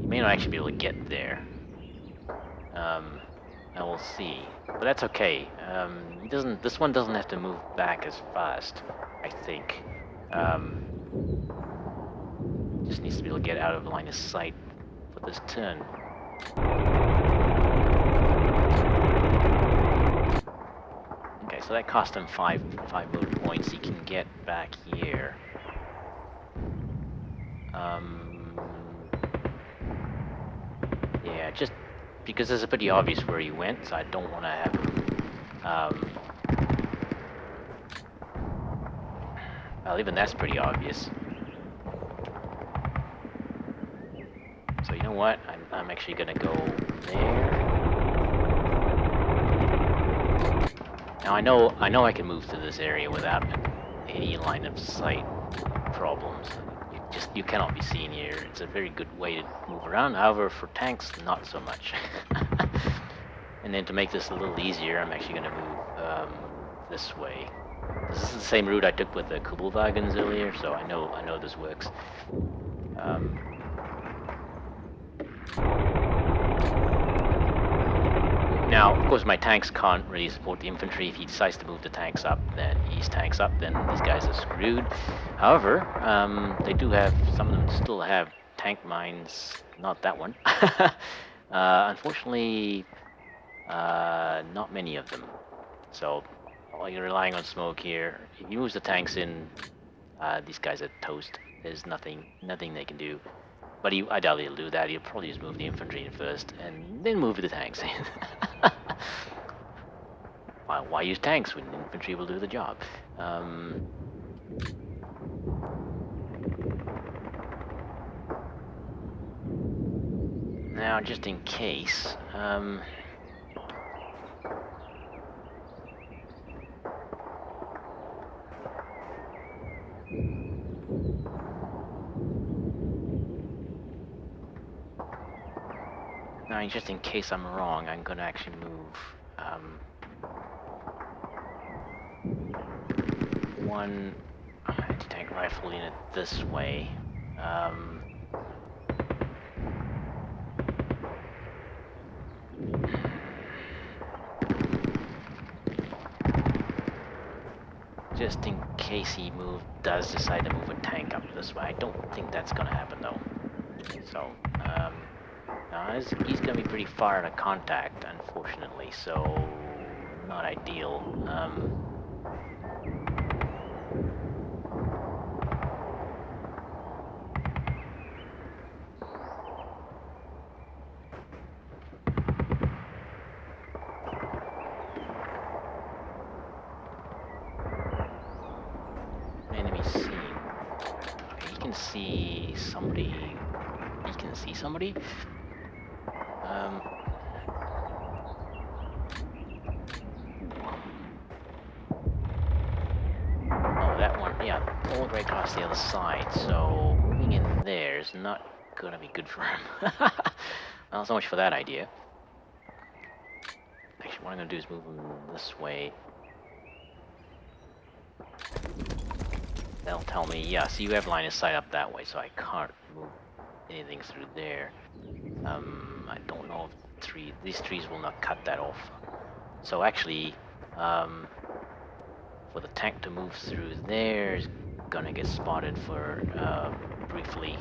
He may not actually be able to get there. I will see, but that's okay. He doesn't. This one doesn't have to move back as fast, I think. Just needs to be able to get out of line of sight for this turn. Okay, so that cost him five mood points. He can get back here. Yeah, just because it's pretty obvious where he went, so I don't want to have him. Well, even that's pretty obvious. So you know what? I'm actually gonna go there. Now I know I can move to this area without any line of sight problems. You cannot be seen here. It's a very good way to move around. However, for tanks, not so much. And then to make this a little easier, I'm actually going to move this way. This is the same route I took with the Kuebelwagens earlier, so I know this works. Now, of course, my tanks can't really support the infantry. If he decides to move the tanks up, then these tanks up, then these guys are screwed. However, they do have, some of them still have tank mines. Not that one. Unfortunately, not many of them. So, while you're relying on smoke here, if he moves the tanks in, these guys are toast. There's nothing they can do. But I doubt he'll do that. He'll probably just move the infantry in first, and then move the tanks in. Why use tanks when infantry will do the job? Now, just in case, now, just in case I'm wrong, I'm going to actually move one anti-tank rifle unit this way. Just in case he does decide to move a tank up this way. I don't think that's going to happen though. So, he's going to be pretty far out of contact, unfortunately, so not ideal. Enemy seen. Okay, he can see somebody. He can see somebody. Oh, that one. Yeah, all the way across the other side. So moving in there is not gonna be good for him. Well, so much for that idea. Actually, what I'm gonna do is move him this way. They'll tell me, yeah, so you have line of sight up that way, so I can't move anything through there. I don't know if these trees will not cut that off. So actually, for the tank to move through there is gonna get spotted for briefly.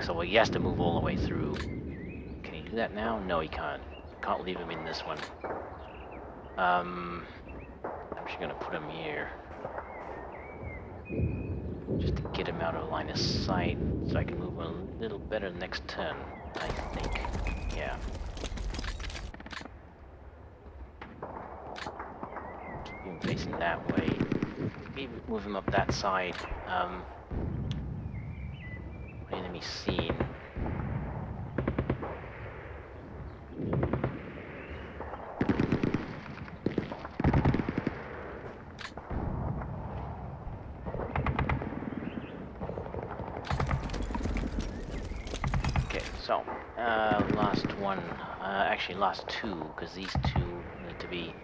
So he has to move all the way through. Can he do that now? No, he can't. Can't leave him in this one. I'm just gonna put him here. Just to get him out of line of sight, so I can move a little better next turn, I think. Yeah. Keep him facing that way. Maybe move him up that side. Enemy seen. So, last one, actually last two, because these two need to be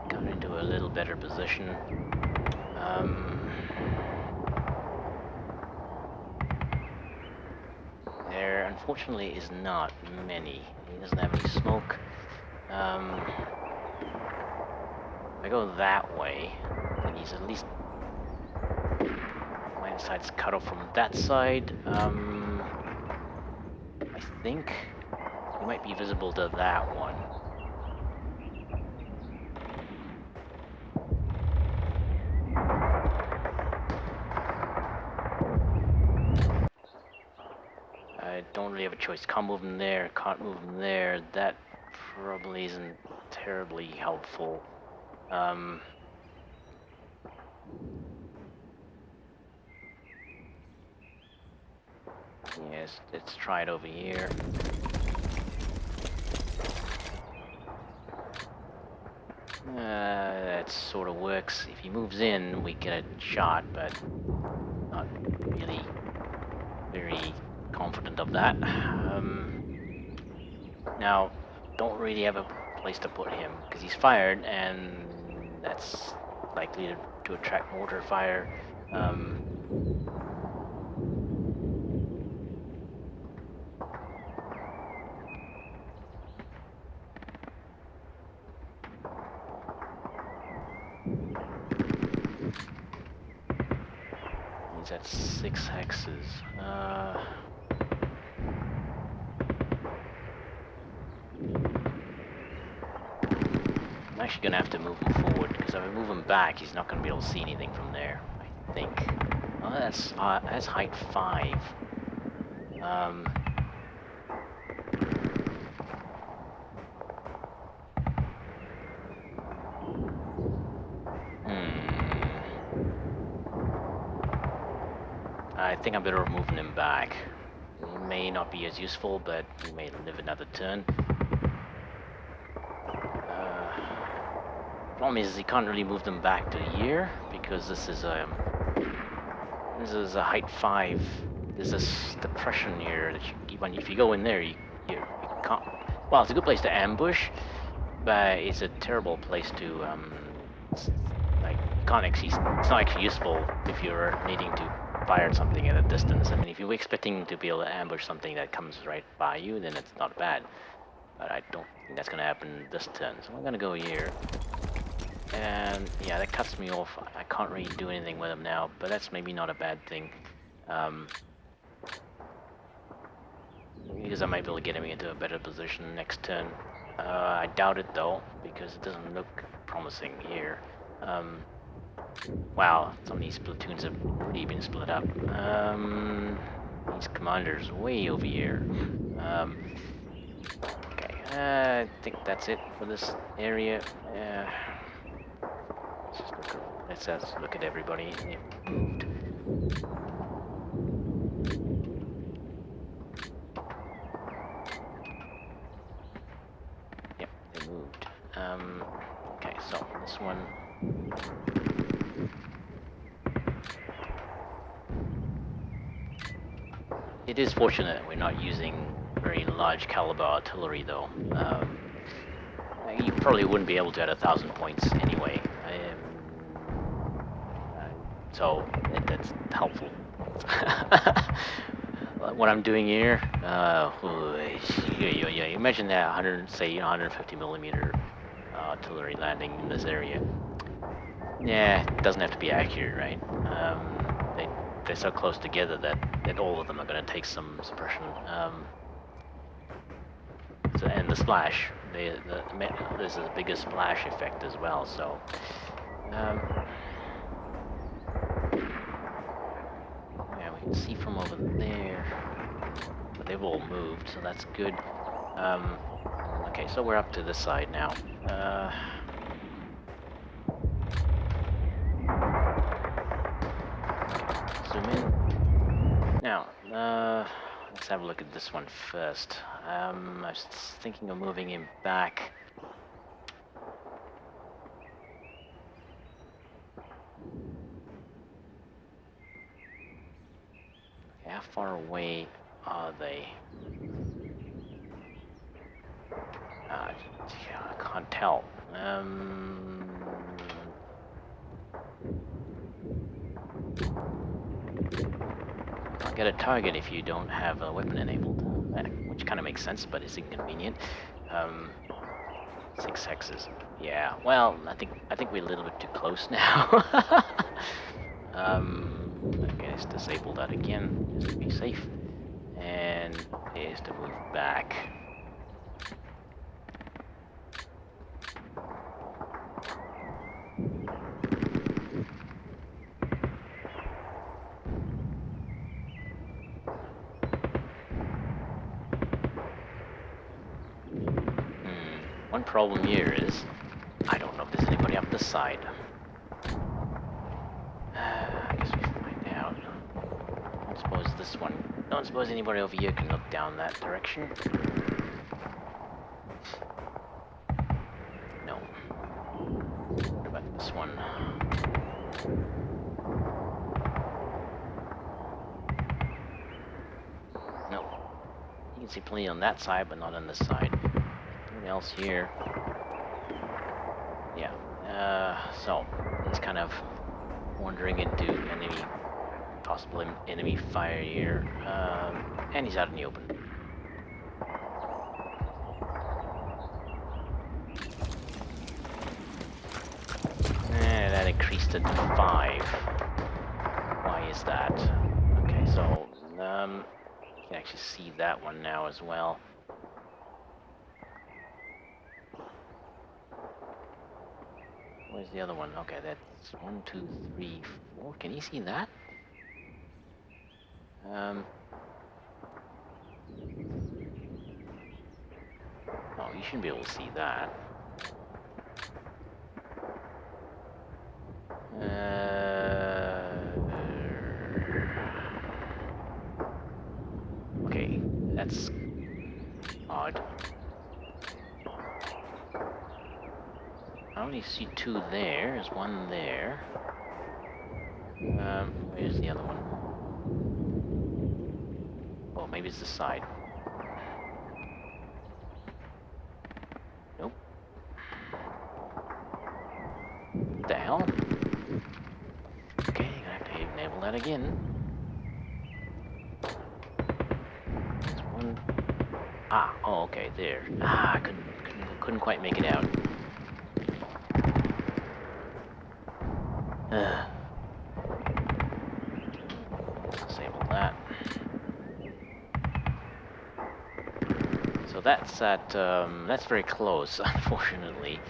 got into a little better position. There, unfortunately, is not many. He doesn't have any smoke. If I go that way, then he's at least... line of sight's cut off from that side. I think he might be visible to that one. I don't really have a choice. Can't move him there, can't move him there. That probably isn't terribly helpful. Yes, let's try it over here. That sort of works. If he moves in, we get a shot, but not really very confident of that. Now, don't really have a place to put him because he's fired, and that's likely to attract mortar fire. He's at 6 hexes. I'm actually going to have to move him forward, because if I move him back, he's not going to be able to see anything from there, I think. Oh, that's height 5. I think I'm better off moving him back. He may not be as useful, but he may live another turn. Problem is, he can't really move them back to here because this is a height 5. There's this depression here that if you go in there, you can't. Well, it's a good place to ambush, but it's a terrible place to like you can't actually. It's not actually useful if you're needing to fire at something at a distance. I mean, if you're expecting to be able to ambush something that comes right by you, then it's not bad. But I don't think that's going to happen this turn. So I'm going to go here. And yeah, that cuts me off. I can't really do anything with him now, but that's maybe not a bad thing. Because I might be able to get him into a better position next turn. I doubt it though, because it doesn't look promising here. Wow, some of these platoons have really been split up. These commanders way over here. Okay, I think that's it for this area. Let's just look at everybody. They've moved. Yep, they moved. Okay, so this one. It is fortunate that we're not using very large caliber artillery, though. You probably wouldn't be able to at 1,000 points anyway. So that's helpful. What I'm doing here, imagine that 150 millimeter artillery landing in this area. Yeah, it doesn't have to be accurate, right? They're so close together that all of them are going to take some suppression. And the splash, there's a bigger splash effect as well. So. Yeah, we can see from over there, but they've all moved, so that's good. Okay, so we're up to this side now. Zoom in. Now, let's have a look at this one first. I was thinking of moving him back. How far away are they? I can't tell. Can't get a target if you don't have a weapon enabled. which kind of makes sense, but it's inconvenient. 6 hexes. Yeah. Well, I think we're a little bit too close now. Okay, let's disable that again, just to be safe. And here's to move back. One problem here is, I don't know if there's anybody up this side. I guess we find out. Don't suppose this one. Don't suppose anybody over here can look down that direction. No. What about this one? No. You can see plenty on that side, but not on this side. Anything else here? Yeah. So he's kind of wandering into enemy, possible enemy fire here, and he's out in the open. That increased it to 5. Why is that? Okay, so you can actually see that one now as well. Where's the other one? Okay, that's 1, 2, 3, 4. Can you see that? Oh, you shouldn't be able to see that. Okay, that's odd. I only see 2 there. There's 1 there. Where's the other one? Oh, maybe it's this side. Nope. What the hell? Okay, gonna have to enable that again. There's 1. Ah, oh, okay, there. Ah, I couldn't quite make it out. Let's disable that. So that's at, that's very close, unfortunately.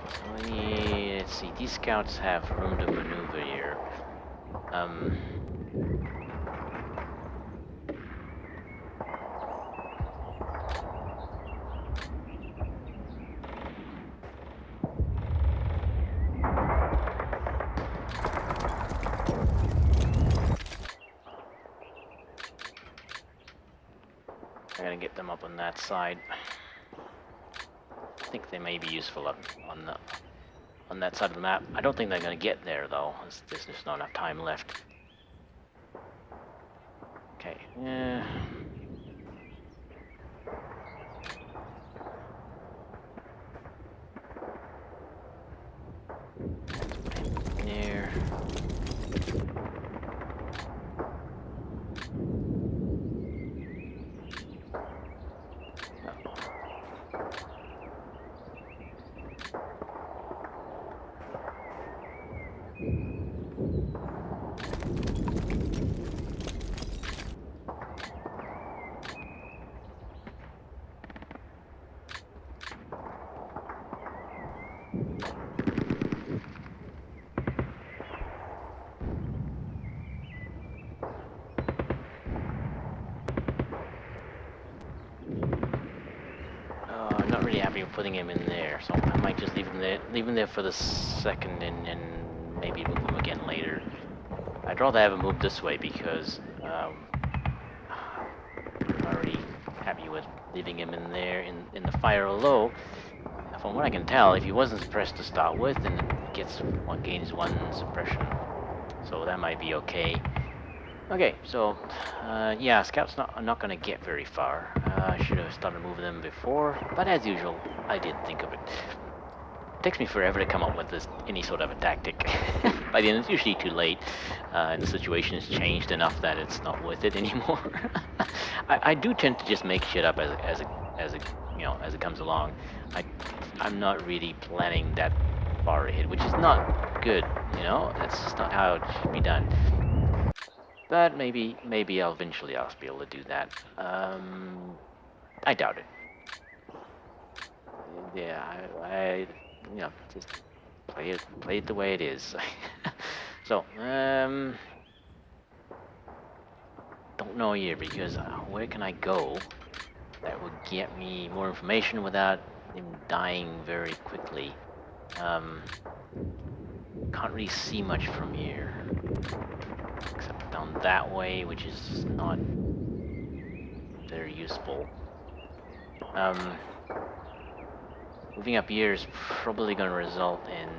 So let's see, these scouts have room to maneuver here. I'm gonna get them up on that side. I think they may be useful up on that side of the map. I don't think they're gonna get there though. There's just not enough time left. Okay. There. I'm not really happy with putting him in there, so I might just leave him there for the second, and maybe move him again later. I'd rather have him move this way because I'm already happy with leaving him in there in the fire low. From what I can tell, if he wasn't suppressed to start with, then it gains 1 suppression, so that might be okay. Okay, so yeah, scouts are not gonna get very far. I should have started moving them before, but as usual, I didn't think of it. It takes me forever to come up with any sort of a tactic. By the end, it's usually too late, and the situation has changed enough that it's not worth it anymore. I do tend to just make shit up as it comes along. I I'm not really planning that far ahead, which is not good. That's just not how it should be done. But maybe I'll be able to do that. I doubt it. Yeah, just play it the way it is. So, don't know here because where can I go that would get me more information without him dying very quickly? Um, can't really see much from here, except down that way, which is not very useful. Um, moving up here is probably going to result in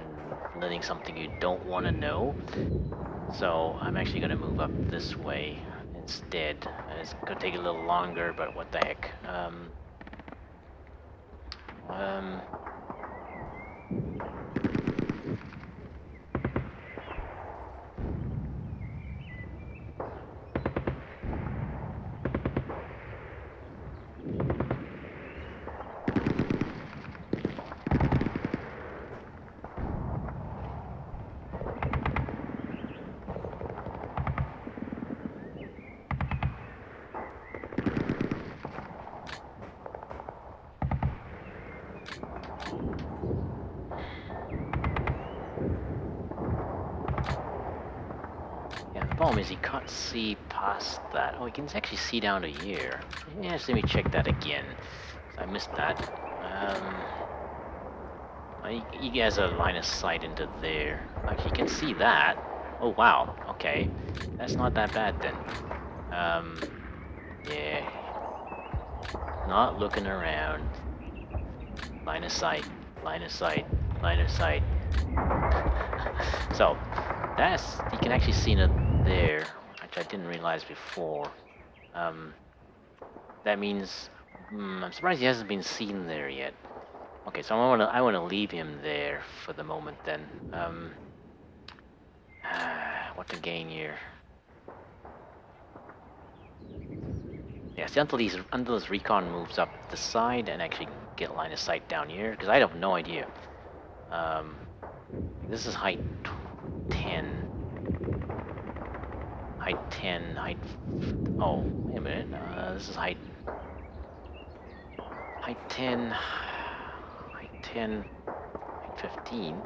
learning something you don't want to know. So I'm actually going to move up this way instead. And it's going to take a little longer, but what the heck. Um, yeah, the problem is he can't see past that. Oh, he can actually see down to here. Yes, let me check that again. I missed that. He has a line of sight into there. Actually, you can see that. Oh, wow. Okay. That's not that bad then. Um, yeah. Not looking around. Line of sight. Line of sight. Line of sight. So, you can actually see it there, which I didn't realize before. Um, that means, I'm surprised he hasn't been seen there yet. Okay, so I wanna leave him there for the moment then. What to gain here? Yeah, see, until this recon moves up the side and actually get line of sight down here, because I have no idea. This is height 10. Height 10, oh, wait a minute. This is height 10, height 10, height 15.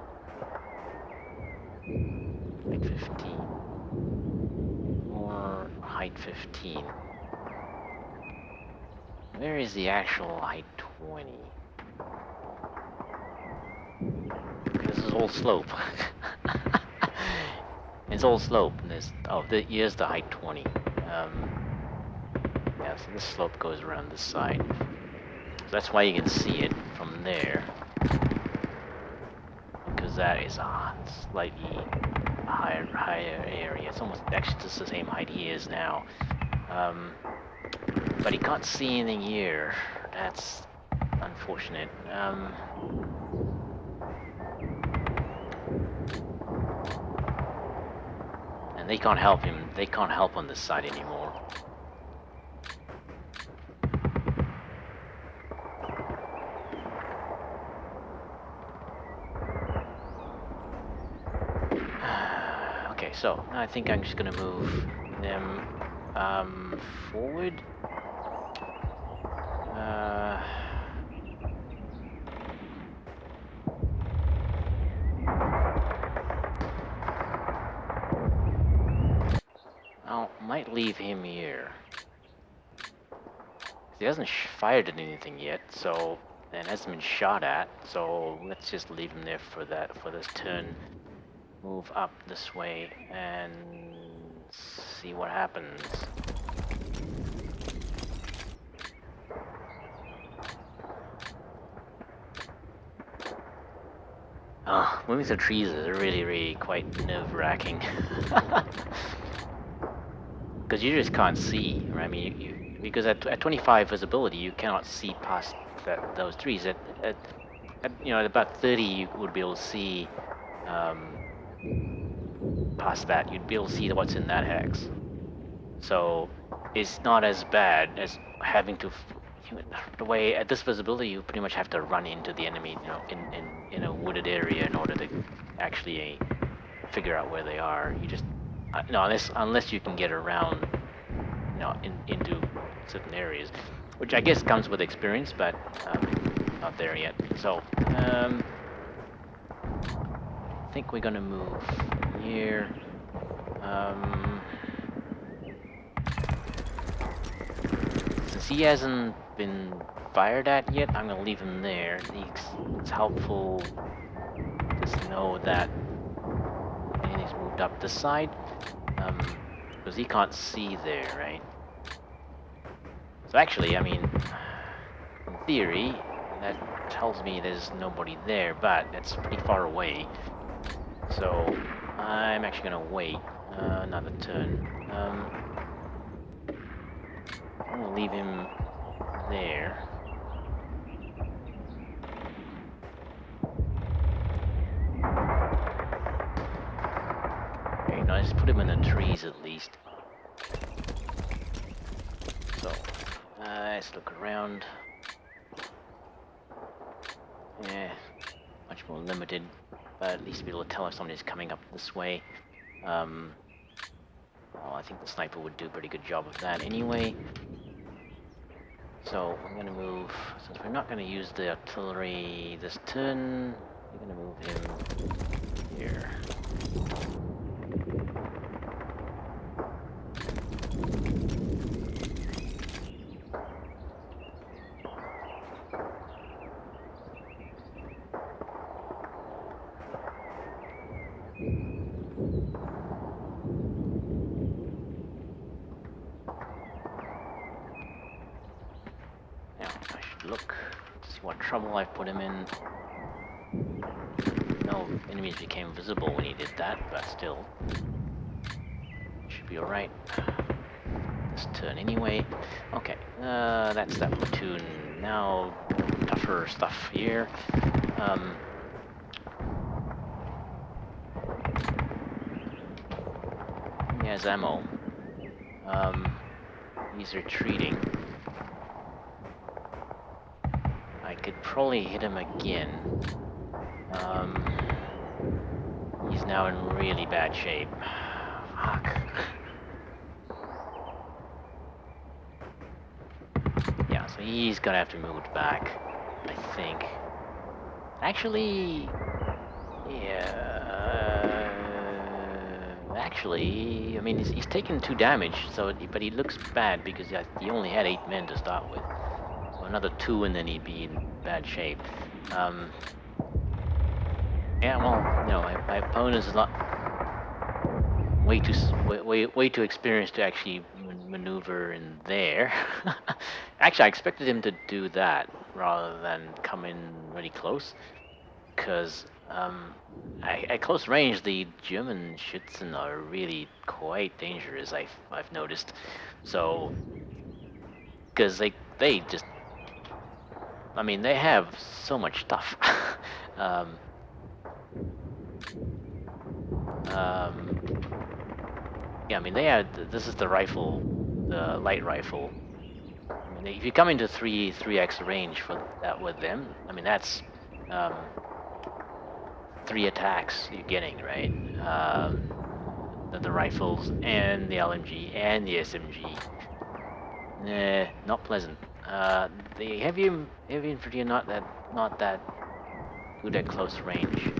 Height 15. Or height 15. Where is the actual height 20? This is all slope. It's all slope. And here's the height 20. Yeah, so this slope goes around this side. So that's why you can see it from there. Because that is a slightly higher area. It's almost actually just the same height he is now. But he can't see anything here. That's unfortunate. And they can't help him. They can't help on this side anymore. Okay, so I think I'm just gonna move them forward. I might leave him here. He hasn't fired at anything yet, so and hasn't been shot at. So let's just leave him there for this turn. Move up this way and see what happens. Oh, moving through trees is really, really quite nerve-wracking. because you just can't see, right? I mean, because at 25 visibility, you cannot see past those trees. At about 30, you would be able to see past that. You'd be able to see what's in that hex. So it's not as bad as having to. The way at this visibility, you pretty much have to run into the enemy, in a wooded area in order to actually figure out where they are. You just no, unless you can get around, into certain areas, which I guess comes with experience, but not there yet. So I think we're gonna move here. Since he hasn't been fired at yet, I'm gonna leave him there. It's helpful to know that he's moved up this side, because he can't see there, right? So actually, I mean, in theory, that tells me there's nobody there, but that's pretty far away. So I'm actually gonna wait another turn. I'm gonna leave him there. Okay, now just put him in the trees at least. So let's look around. Yeah, much more limited, but at least be able to tell if somebody's coming up this way. Well, I think the sniper would do a pretty good job of that anyway. So I'm gonna move, since we're not gonna use the artillery this turn, we're gonna move him here. Now I should look to see what trouble I've put him in. No enemies became visible when he did that, but still. Should be alright. This turn anyway. Okay, that's that platoon. Now, tougher stuff here. He has ammo. He's retreating. I could probably hit him again. He's now in really bad shape. Fuck. Yeah, so he's gonna have to be moved back, I think. Actually, yeah. Actually, I mean, he's taken 2 damage, but he looks bad because he only had 8 men to start with. So another 2, and then he'd be in bad shape. Yeah, well, my opponent is not way too experienced to actually maneuver in there. Actually, I expected him to do that rather than come in really close, because at close range the German Schützen are really quite dangerous. I've noticed. So, because they just, I mean, they have so much stuff. Yeah, I mean, this is the rifle, the light rifle. I mean, if you come into 3x range for that with them, I mean, that's 3 attacks you're getting, right? The rifles and the LMG and the SMG. Not pleasant. The heavy infantry are not that good at close range.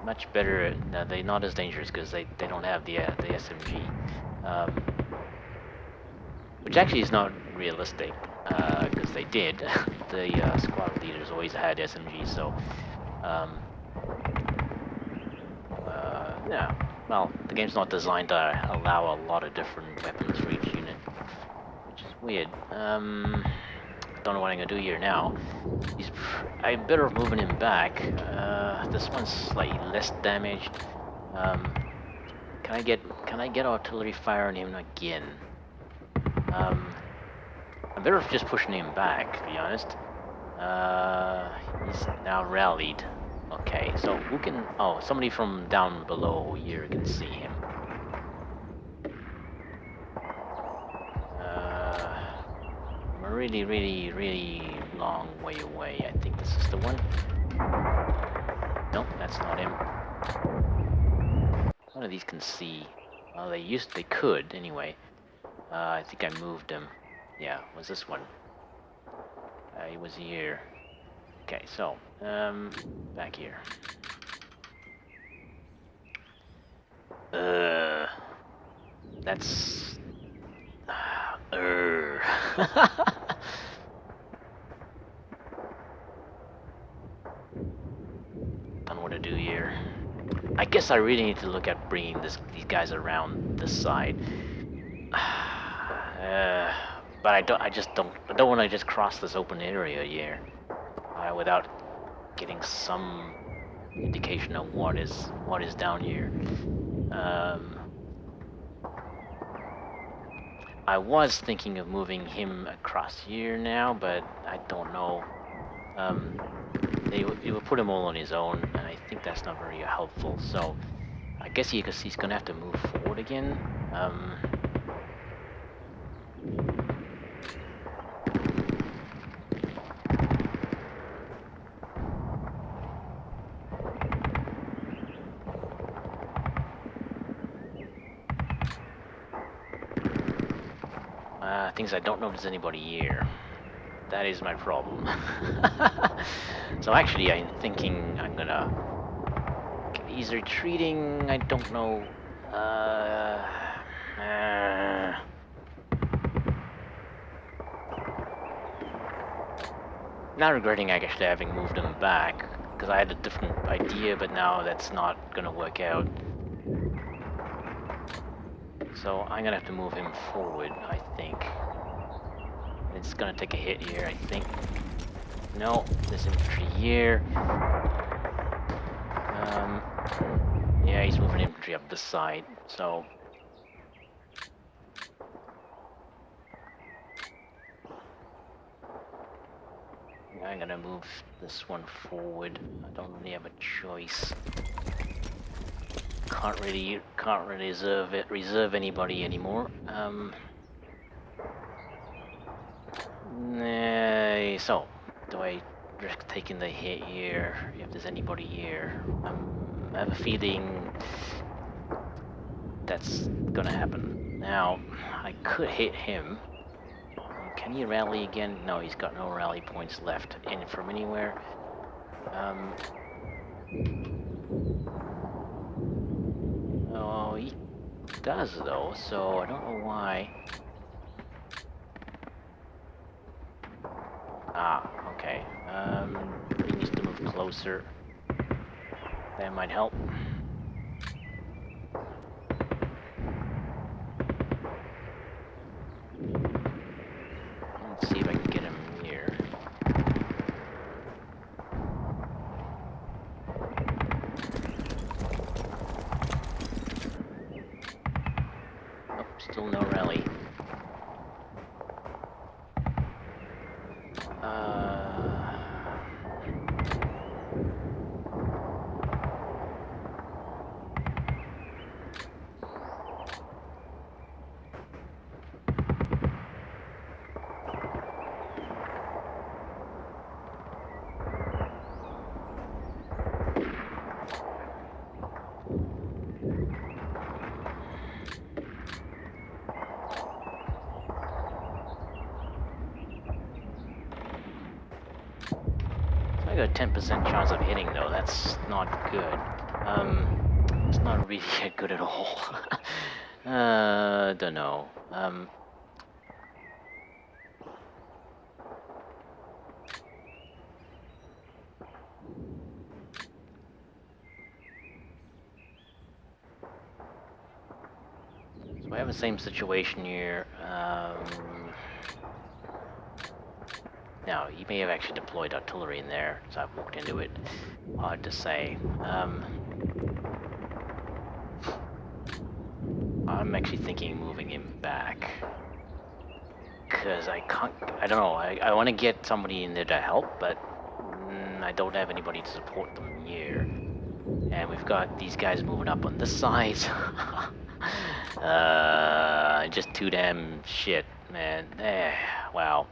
Much better. No, they're not as dangerous because they don't have the SMG, which actually is not realistic because they did. The squad leaders always had SMG, so yeah. Well, the game's not designed to allow a lot of different weapons for each unit, which is weird. Don't know what I'm gonna do here now. I'm better off moving him back. This one's slightly less damaged. can I get artillery fire on him again? I'm better off just pushing him back, to be honest. He's now rallied. Okay, so who can... Oh, somebody from down below here can see him. I'm a really, really, really long way away. I think this is the one. Nope, that's not him. One of these can see. Well, they could, anyway. I think I moved him. Yeah, was this one. He was here. Okay, so, back here. That's... Don't know what to do here. I guess I really need to look at bringing these guys around this side. But I don't want to just cross this open area here without getting some indication of what is down here. I was thinking of moving him across here now, but I don't know. It would put him all on his own, and I think that's not very helpful. So I guess he's gonna have to move forward again. Things I don't know if there's anybody here. That is my problem. So actually, I'm thinking I'm gonna... He's retreating, I don't know... Now regretting actually having moved him back, because I had a different idea, but now that's not gonna work out. So I'm gonna have to move him forward, I think. And it's gonna take a hit here, I think. No, there's infantry here. Yeah, he's moving infantry up this side, so... I'm gonna move this one forward. I don't really have a choice. Can't really reserve anybody anymore. So do I risk taking the hit here if there's anybody here? I have a feeling that's gonna happen. Now I could hit him. Can he rally again? No, he's got no rally points left in from anywhere. Oh, he does though, so I don't know why. Ah, okay. He needs to move closer. That might help. Let's see if I can get him here. Oh, still no rally. I got a 10% chance of hitting though, that's not good. It's not really good at all. Don't know. So I have the same situation here. Now, he may have actually deployed artillery in there, so I've walked into it. Hard to say. I'm actually thinking moving him back. Because I can't, I don't know, I want to get somebody in there to help, but I don't have anybody to support them here. And we've got these guys moving up on this side. Just too damn shit, man. Wow.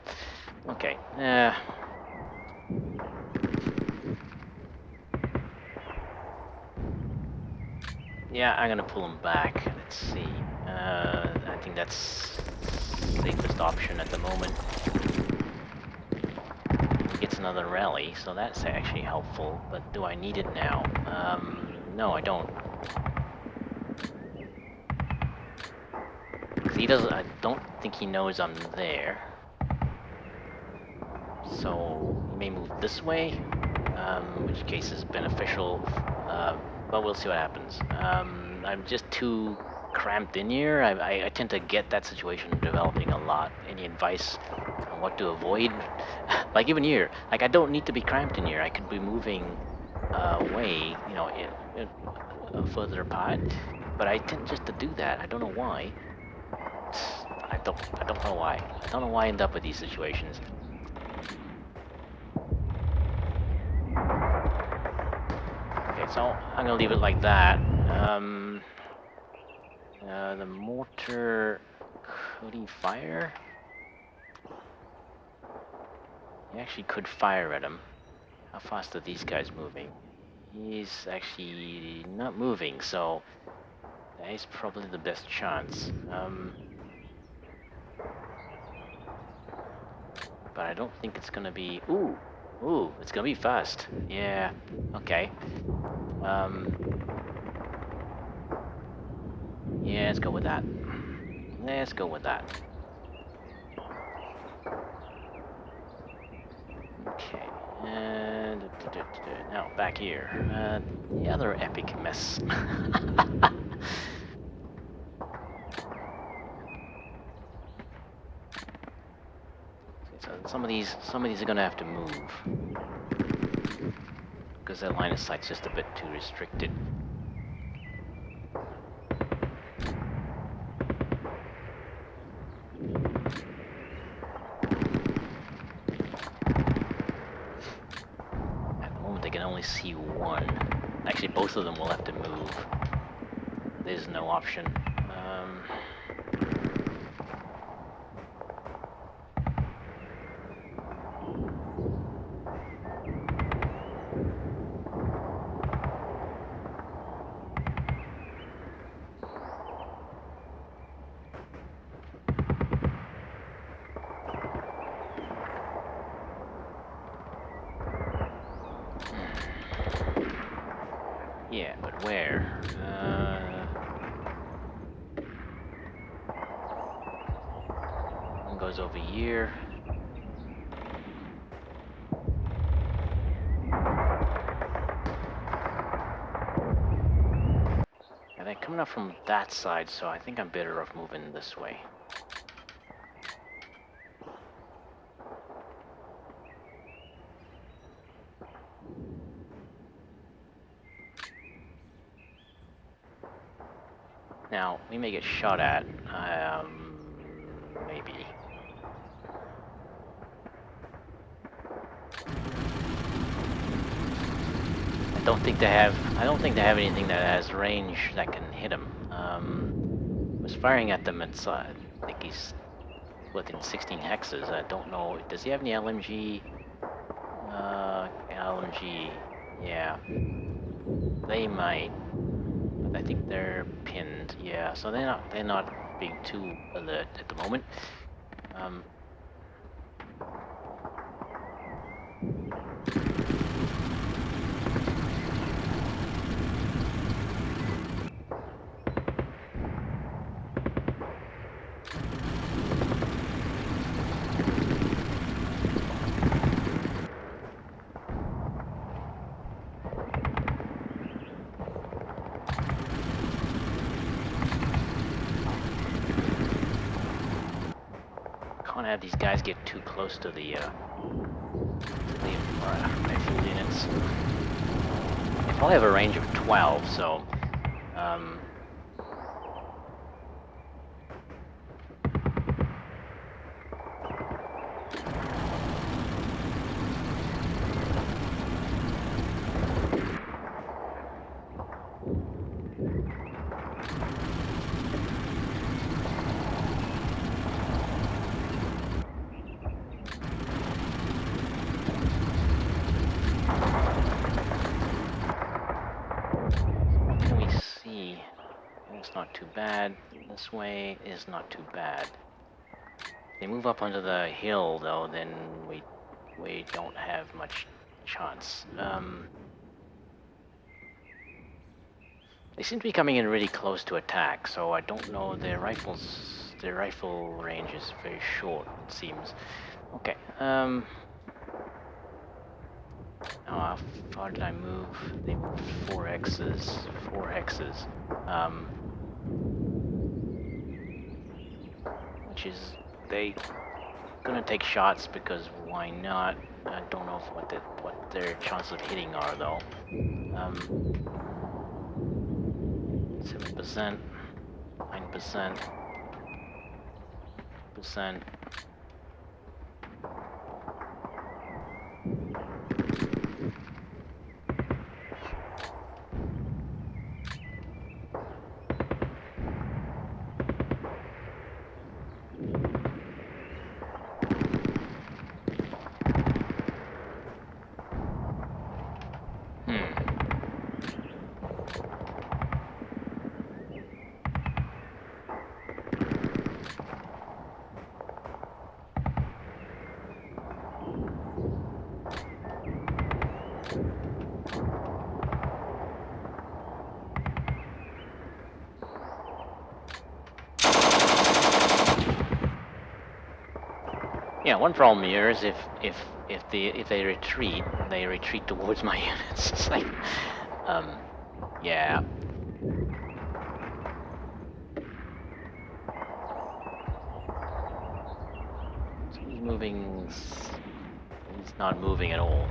Okay. Yeah, I'm gonna pull him back. Let's see. I think that's safest option at the moment. He gets another rally, so that's actually helpful. But do I need it now? No, I don't. Because he doesn't. I don't think he knows I'm there. So he may move this way, which case is beneficial. But we'll see what happens. I'm just too cramped in here. I tend to get that situation developing a lot. Any advice on what to avoid? Like even here, like I don't need to be cramped in here. I could be moving away, you know, further apart. But I tend just to do that. I don't know why. I don't know why. I don't know why I end up with these situations. Okay, so I'm gonna leave it like that. The mortar, could he fire? He actually could fire at him. How fast are these guys moving? He's actually not moving, so that is probably the best chance. But I don't think it's gonna be. Ooh, it's gonna be fast. Yeah. Okay. Um. Yeah, let's go with that. Let's go with that. Okay. And now back here. The other epic mess. So some of these are gonna have to move because their line of sight's just a bit too restricted. At the moment, they can only see one. Actually, both of them will have to move. There's no option. Yeah, but where? One goes over here. And they're coming up from that side, so I think I'm better off moving this way. Now, we may get shot at. Maybe. I don't think they have anything that has range that can hit him. Was firing at them inside. I think he's within 16 hexes. I don't know. Does he have any LMG? LMG. Yeah. They might. But I think they're pinned. Yeah. So they're not being too alert at the moment. Can't have these guys get too close to the rifle units. They probably have a range of 12, so not too bad. This way is not too bad. If they move up onto the hill, though, then we don't have much chance. They seem to be coming in really close to attack, so I don't know. Their rifle range is very short, it seems. Okay. Now how far did I move? They moved 4 hexes. 4 hexes. Which is they gonna take shots because why not? I don't know what their chances of hitting are though. 7%, 9%, 2%. Yeah, one problem here is if they retreat towards my units. It's like, yeah. So he's moving. He's not moving at all.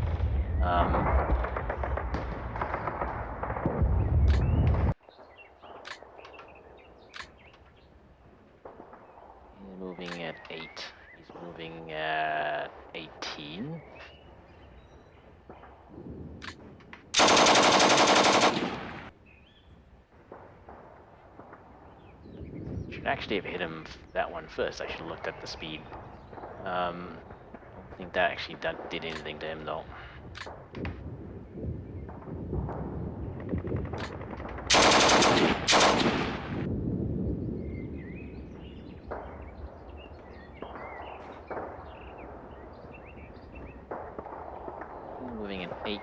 He's moving at 8. He's moving at 18. Should actually have hit him that one first. I should have looked at the speed. Don't think that actually did anything to him though. Moving at 8.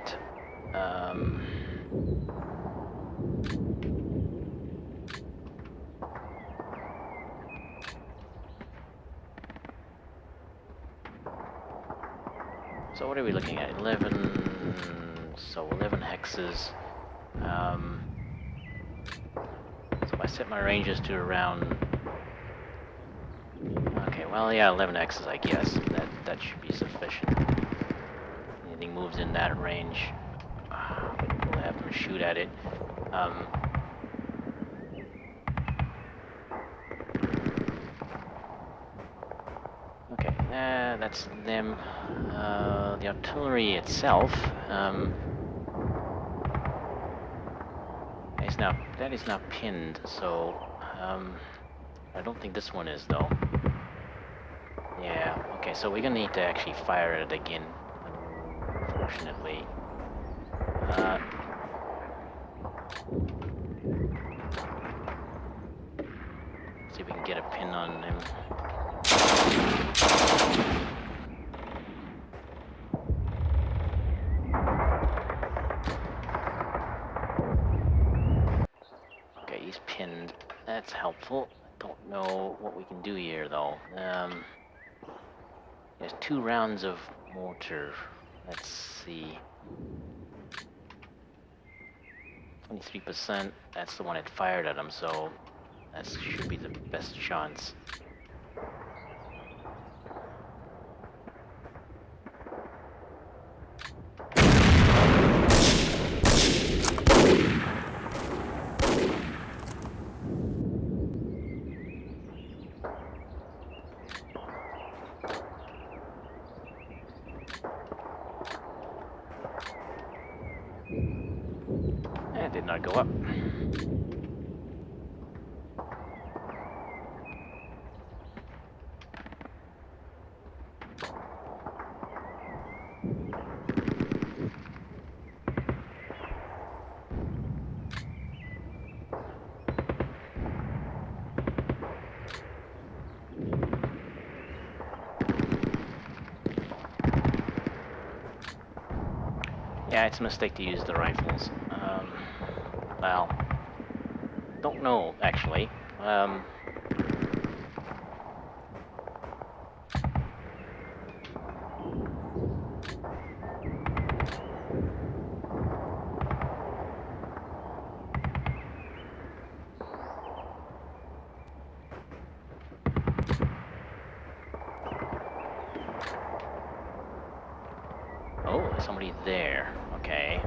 So what are we looking at? 11. So 11 hexes. So if I set my ranges to around. Okay, well, yeah, 11 hexes, I guess. That should be sufficient. Anything moves in that range, we'll have them shoot at it. Okay, that's them. The artillery itself that is now pinned, so I don't think this one is though. Yeah. Okay, so we're gonna need to actually fire it again, unfortunately. See if we can get a pin on him. Okay, he's pinned. That's helpful. I don't know what we can do here, though. There's 2 rounds of mortar. Let's see. 23%. That's the one that fired at him, so that should be the best chance. It did not go up. Yeah, it's a mistake to use the rifles. Well, don't know actually. Oh, somebody there. Okay.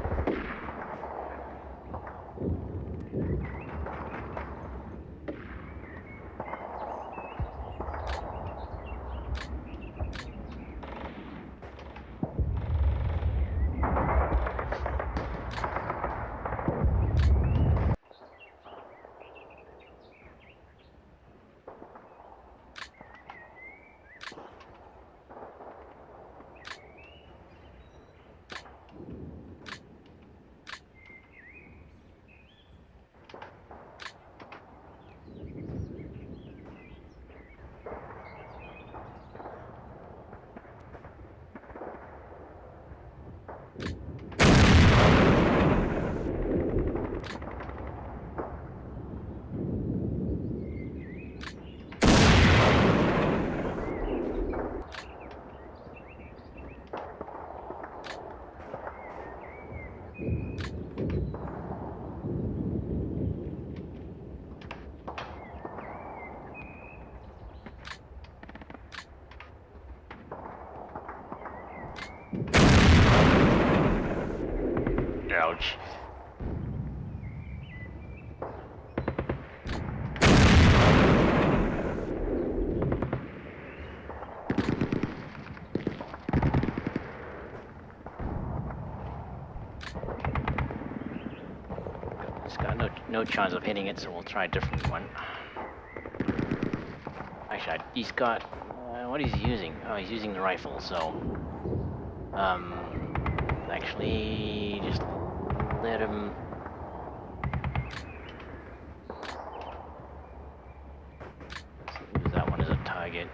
Ouch. It's got no chance of hitting it, so we'll try a different one. Actually, he's got... what is he using? Oh, he's using the rifle, so... actually, just let him... use that one as a target.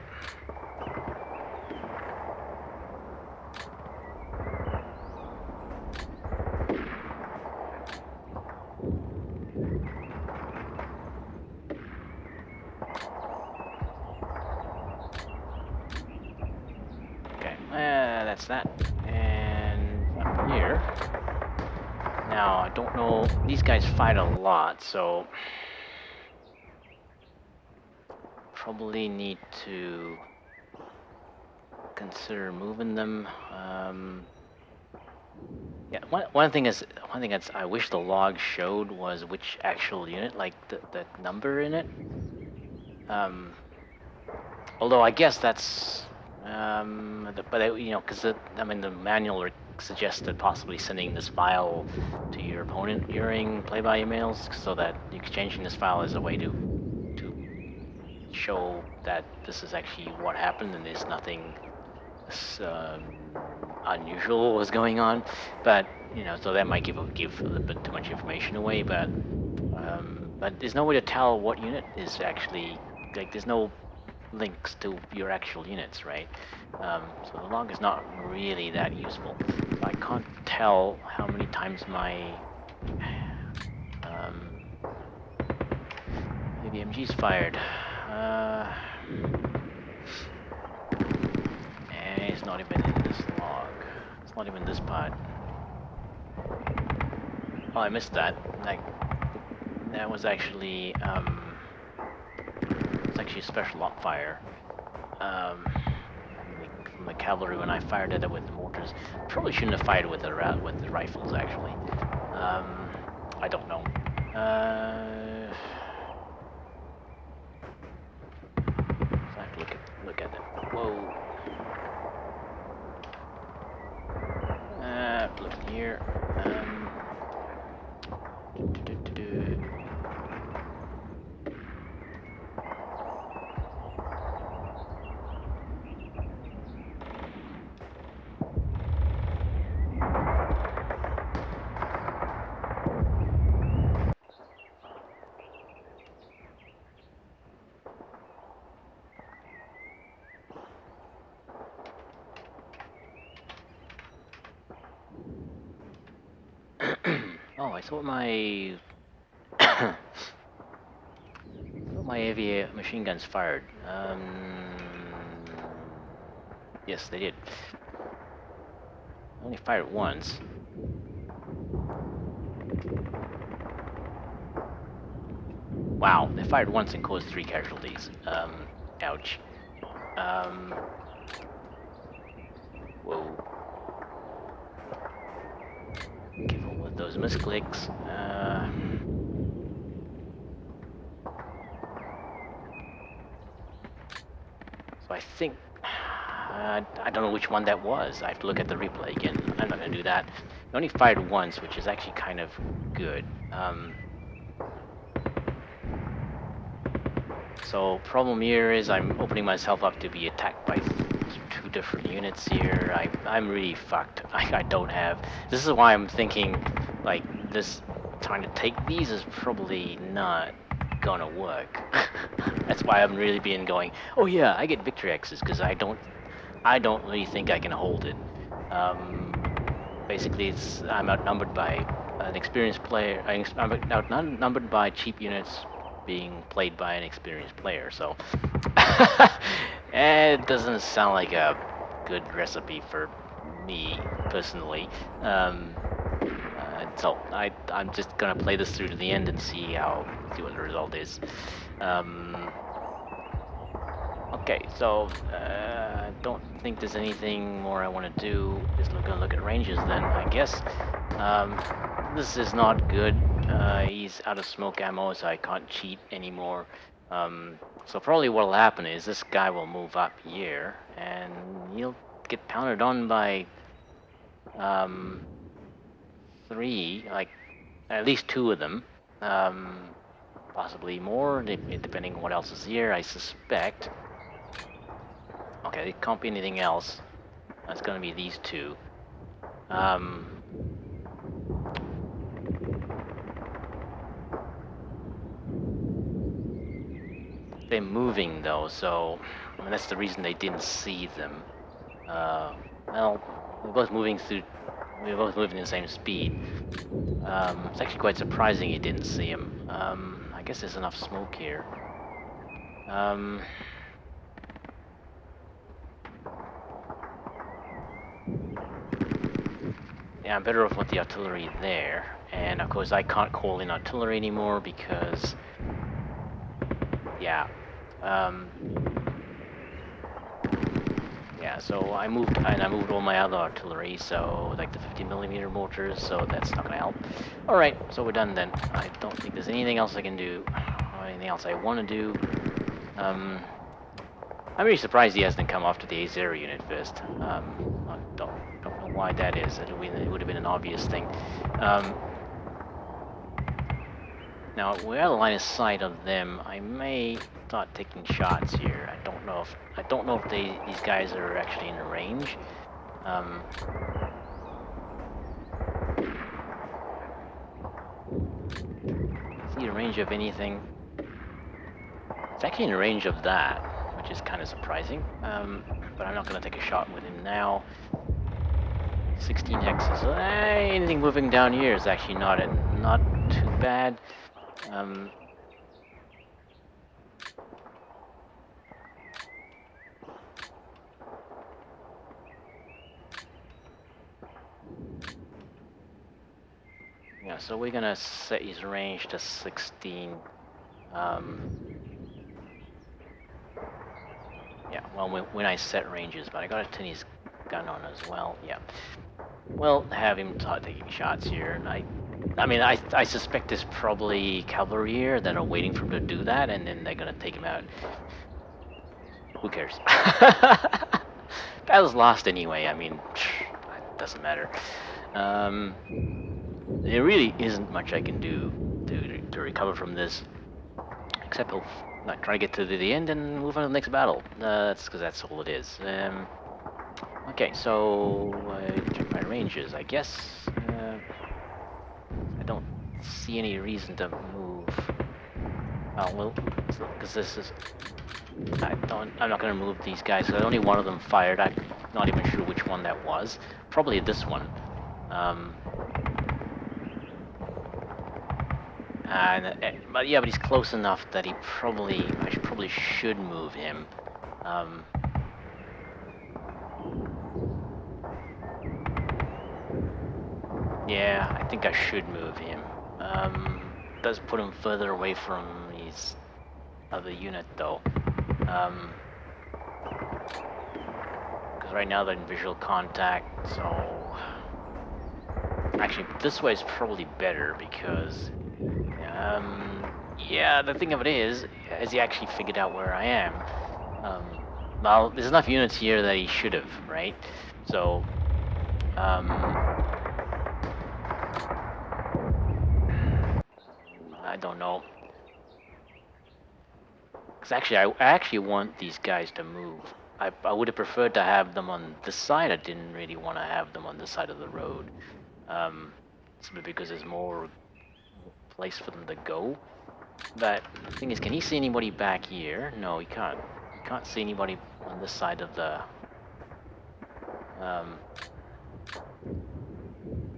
Okay, that's that. And up here... Now, I don't know... These guys fight a lot, so... Probably need to... consider moving them. Yeah, one thing that's I wish the log showed was which actual unit, like the number in it. Although I guess that's you know, because I mean the manual suggested possibly sending this file to your opponent during play-by emails, so that exchanging this file is a way to show that this is actually what happened and there's nothing unusual was going on, but you know, so that might give a little bit too much information away. But there's no way to tell what unit is actually like. There's no links to your actual units, right? So the log is not really that useful. So I can't tell how many times my PBMG's fired. It's not even in this log. It's not even this part. Oh, I missed that. Like, that was actually it's actually a special op fire from the cavalry when I fired at it with the mortars. Probably shouldn't have fired with the rifles actually. I don't know. So I have to look at it. Whoa. I have to look in here. Do, do, do, do. Oh, I thought my my heavy machine guns fired. Yes, they did. Only fired once. Wow, they fired once and caused 3 casualties. Ouch. Whoa. Careful with those misclicks. So I think I don't know which one that was. I have to look at the replay again. I'm not gonna do that. They only fired once, which is actually kind of good. So problem here is I'm opening myself up to be attacked by 2 different units here. I'm really fucked. I don't have. This is why I'm thinking like this. Trying to take these is probably not gonna work. That's why I'm really being going. Oh yeah, I get victory X's because I don't really think I can hold it. Basically, I'm outnumbered by an experienced player. I'm outnumbered by cheap units being played by an experienced player. So it doesn't sound like a good recipe for me personally. So I'm just gonna play this through to the end and see what the result is. Okay, so I don't think there's anything more I want to do. Just gonna look at ranges then, I guess. This is not good. He's out of smoke ammo, so I can't cheat anymore. So probably what'll happen is this guy will move up here, and he'll get pounded on by 3, like at least 2 of them. Possibly more, depending on what else is here, I suspect. Okay, it can't be anything else. It's gonna be these 2. They're moving though, so I mean, that's the reason they didn't see them. Well, we're both moving in the same speed. It's actually quite surprising you didn't see him. I guess there's enough smoke here. Yeah, I'm better off with the artillery there. And of course I can't call in artillery anymore because, yeah. Yeah, so I moved all my other artillery, so like the 50mm mortars, so that's not gonna help. Alright, so we're done then. I don't think there's anything else I can do, or anything else I want to do. I'm really surprised he hasn't come after the A0 unit first. I don't know why that is. It would have been an obvious thing. Now we're out of line of sight of them. I may start taking shots here. I don't know if these guys are actually in range. See the range of anything? It's actually in the range of that, which is kind of surprising. But I'm not going to take a shot with him now. 16 hexes. Anything moving down here is actually not too bad. Yeah, so we're gonna set his range to 16. Yeah, well, when I set ranges, but I gotta turn his gun on as well. Yeah. Well, have him start taking shots here, and I mean, I suspect there's probably cavalry here that are waiting for him to do that, and then they're gonna take him out. Who cares? Battle's lost anyway. I mean, it doesn't matter. There really isn't much I can do to recover from this, except like try to get to the end and move on to the next battle. That's because that's all it is. Okay, so check my ranges. I guess I don't see any reason to move. Oh well, because this is. I'm not gonna move these guys. Cause only one of them fired. I'm not even sure which one that was. Probably this one. But yeah, but he's close enough that I probably should move him. Yeah, I think I should move him. Does put him further away from his other unit though. Because right now they're in visual contact, so... Actually, this way is probably better because... yeah, the thing of it is, has he actually figured out where I am? Well, there's enough units here that he should have, right? So... I don't know. Because actually, I actually want these guys to move. I would have preferred to have them on this side. I didn't really want to have them on this side of the road. Simply because there's more place for them to go. But the thing is, can he see anybody back here? No, he can't. He can't see anybody on this side of the...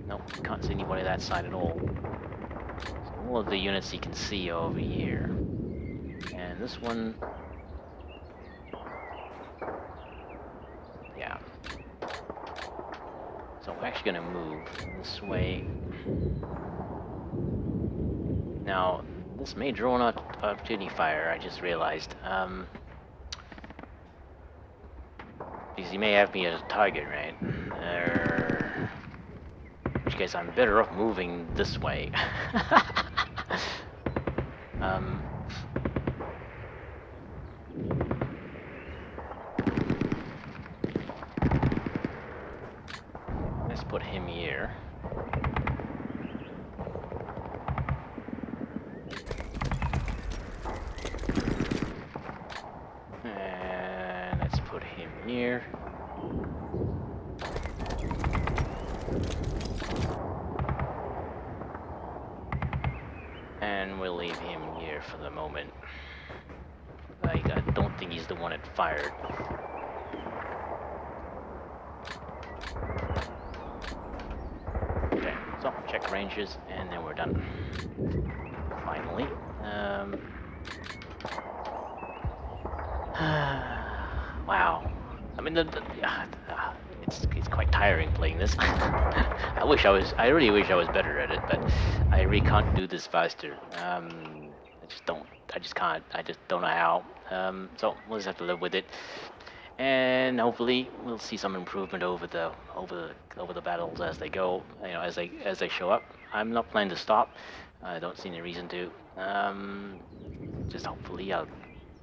no, he can't see anybody that side at all. So all of the units he can see are over here. And this one... yeah. So we're actually going to move this way. Now, this may draw an opportunity fire, I just realized. Because he may have me as a target, right? In which case, I'm better off moving this way. Let's put him here. And let's put him here. And we'll leave him here for the moment. I don't think he's the one that fired. Okay, so check ranges, and then we're done. Finally. Wow. I mean, it's quite tiring playing this. I really wish I was better at it, but I really can't do this faster. I just can't. I just don't know how. So we'll just have to live with it, and hopefully we'll see some improvement over the battles as they go. You know, as they show up. I'm not planning to stop. I don't see any reason to. Just hopefully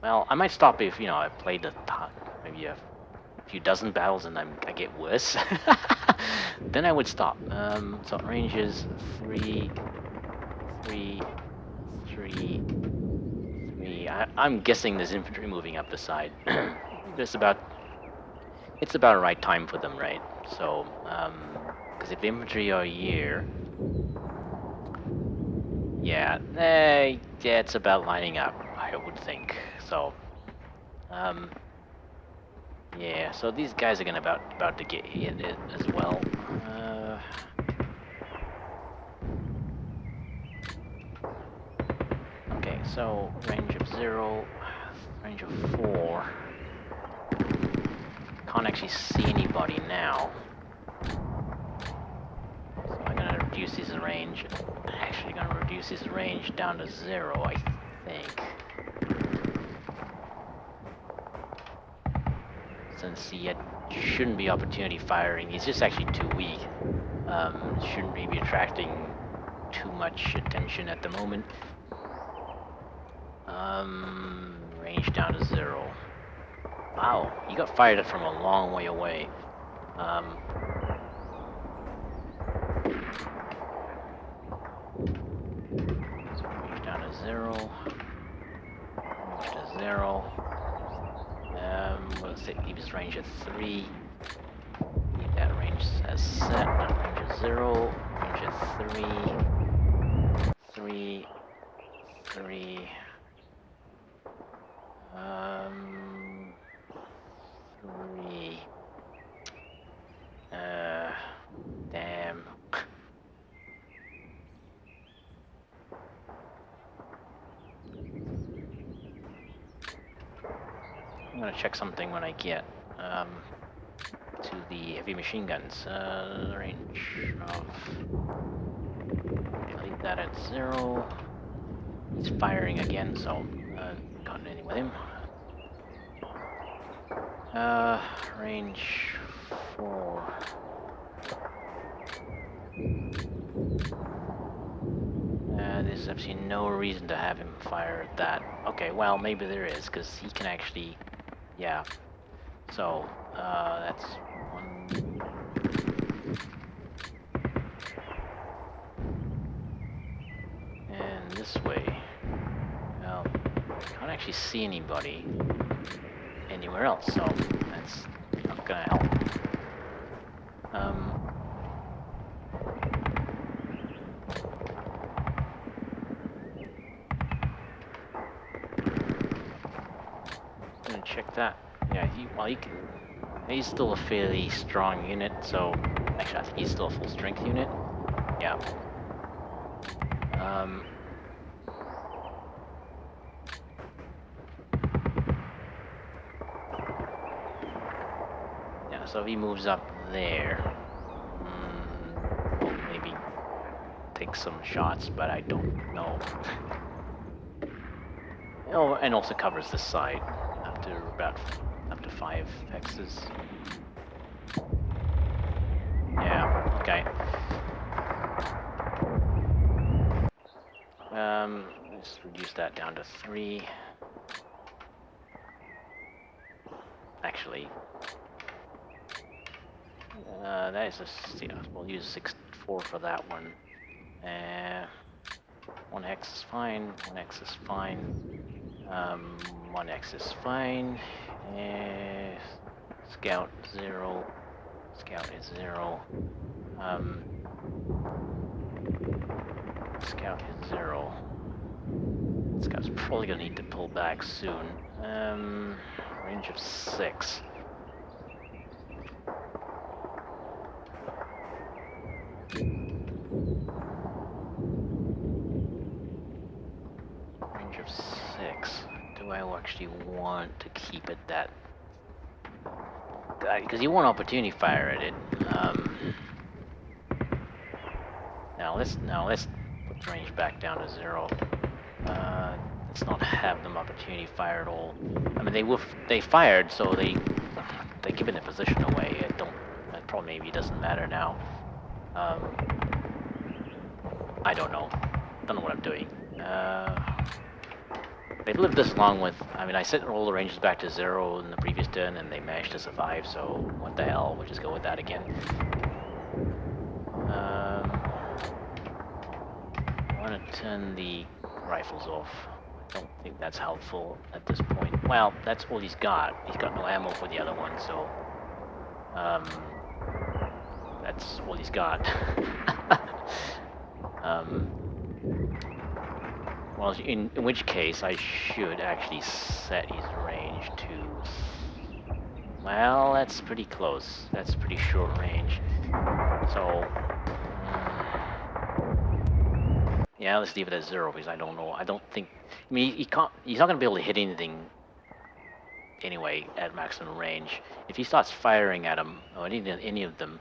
well, I might stop if, you know, I played maybe a few dozen battles and I get worse. Then I would stop. So range is 3, 3, 3, 3. I'm guessing there's infantry moving up the side. It's about the right time for them, right? So, because if the infantry are here, yeah, it's about lining up, I would think. So, yeah, so these guys are gonna about to get hit as well. Okay, so range of 0, range of 4. Can't actually see anybody now. So I'm gonna reduce his range. Actually, gonna reduce his range down to 0, I think. Since he shouldn't be opportunity firing, he's just actually too weak. Shouldn't really be attracting too much attention at the moment. Range down to 0. Wow, he got fired at from a long way away. So range down to 0. Range to 0. We'll keep his range at 3. Keep that range as set. Range at 0. Range at 3. 3. 3. 3. Damn. I'm gonna check something when I get to the heavy machine guns. Range of... Okay, leave that at 0. He's firing again, so can't do anything with him. Range 4. There's absolutely no reason to have him fire at that. Okay, well, maybe there is, because he can actually... Yeah. So, that's 1... And this way... Well, can't actually see anybody anywhere else, so that's not gonna help. Gonna check that. Yeah, he can. He's still a fairly strong unit, so actually I think he's still a full strength unit. Yeah. Yeah, so he moves up there. Maybe take some shots, but I don't know. Oh, and also covers this side up to 5 hexes. Yeah, okay. Let's reduce that down to 3. Actually, that is yeah, we'll use 6-4 for that one. 1 hex is fine, 1 hex is fine. 1 hex is fine. Scout 0. Scout is 0. Scout is 0. Scout's probably gonna need to pull back soon. Range of 6. Range of 6. Do I actually want to keep it that? Because you want opportunity fire at it. Now let's put the range back down to 0. Let's not have them opportunity fire at all. I mean, they fired, so they given their position away. That probably maybe doesn't matter now. I don't know. Don't know what I'm doing. They've lived this long with... I mean, I set all the ranges back to 0 in the previous turn, and they managed to survive, so what the hell, we'll just go with that again. I want to turn the rifles off. I don't think that's helpful at this point. Well, that's all he's got. He's got no ammo for the other one, so... that's all he's got. Well, in which case, I should actually set his range to... Well, that's pretty close. That's pretty short range. So... yeah, let's leave it at 0 because I don't know. I don't think... I mean, he can't... He's not going to be able to hit anything anyway at maximum range. If he starts firing at them, or any of them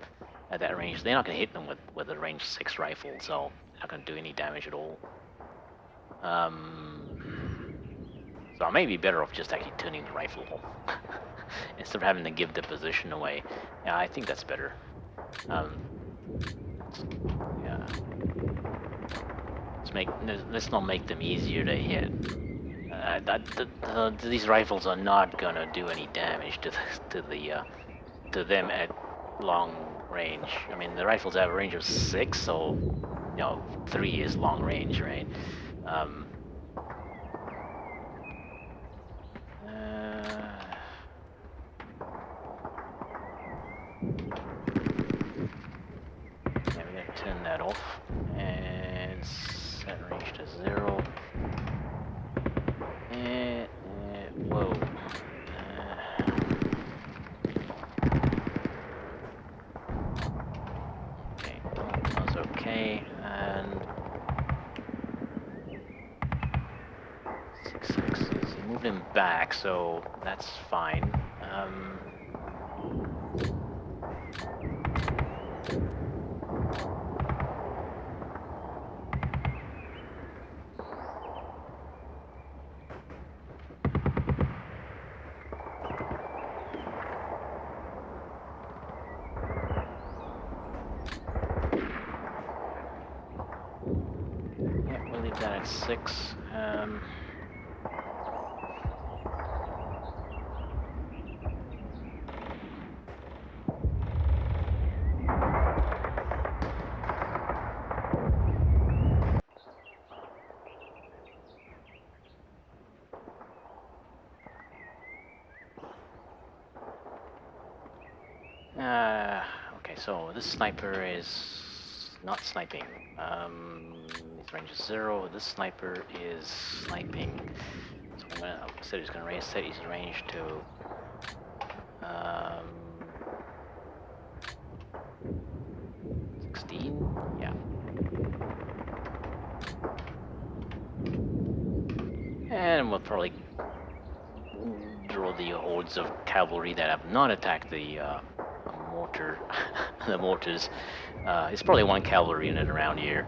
at that range, they're not going to hit them with a range 6 rifle, so they're not going to do any damage at all. So I may be better off just actually turning the rifle off instead of having to give the position away. Yeah, I think that's better. Yeah. Let's not make them easier to hit. These rifles are not gonna do any damage to them at long range. I mean, the rifles have a range of 6, so 3 is long range, right? Yeah, we're gonna turn that off and set range to 0. Whoa. Okay, that was okay, and 6 is moved him back, so that's fine. Yeah, we'll leave that at 6. Okay, so this sniper is not sniping. His range is 0. This sniper is sniping. So I'm gonna set his range to 16. Yeah. And we'll probably draw the hordes of cavalry that have not attacked the mortar, the mortars. It's probably one cavalry unit around here,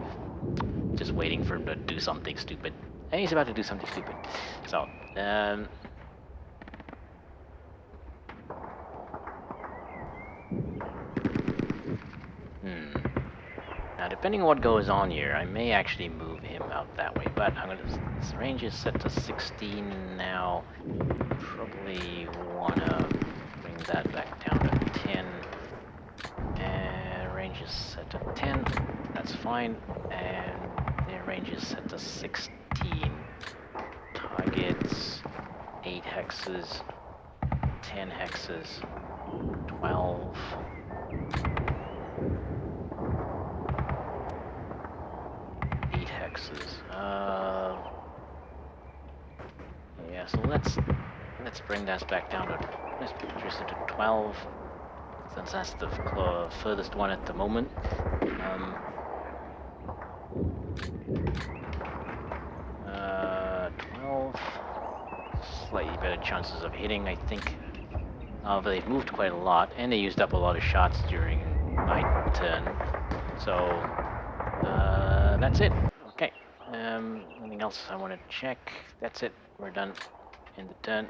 just waiting for him to do something stupid. And he's about to do something stupid. So, now depending on what goes on here, I may actually move him out that way. But I'm gonna. His range is set to 16 now. Probably wanna bring that back down to 10. And range is set to 10. That's fine. And the range is set to 16. Targets 8 hexes, 10 hexes, 12. Hexes. Yeah, so let's bring that back down to, let's reduce it to 12, since that's the furthest one at the moment. 12, slightly better chances of hitting, I think. But they've moved quite a lot, and they used up a lot of shots during my turn. So that's it. Okay. Anything else I want to check? That's it. We're done in the turn.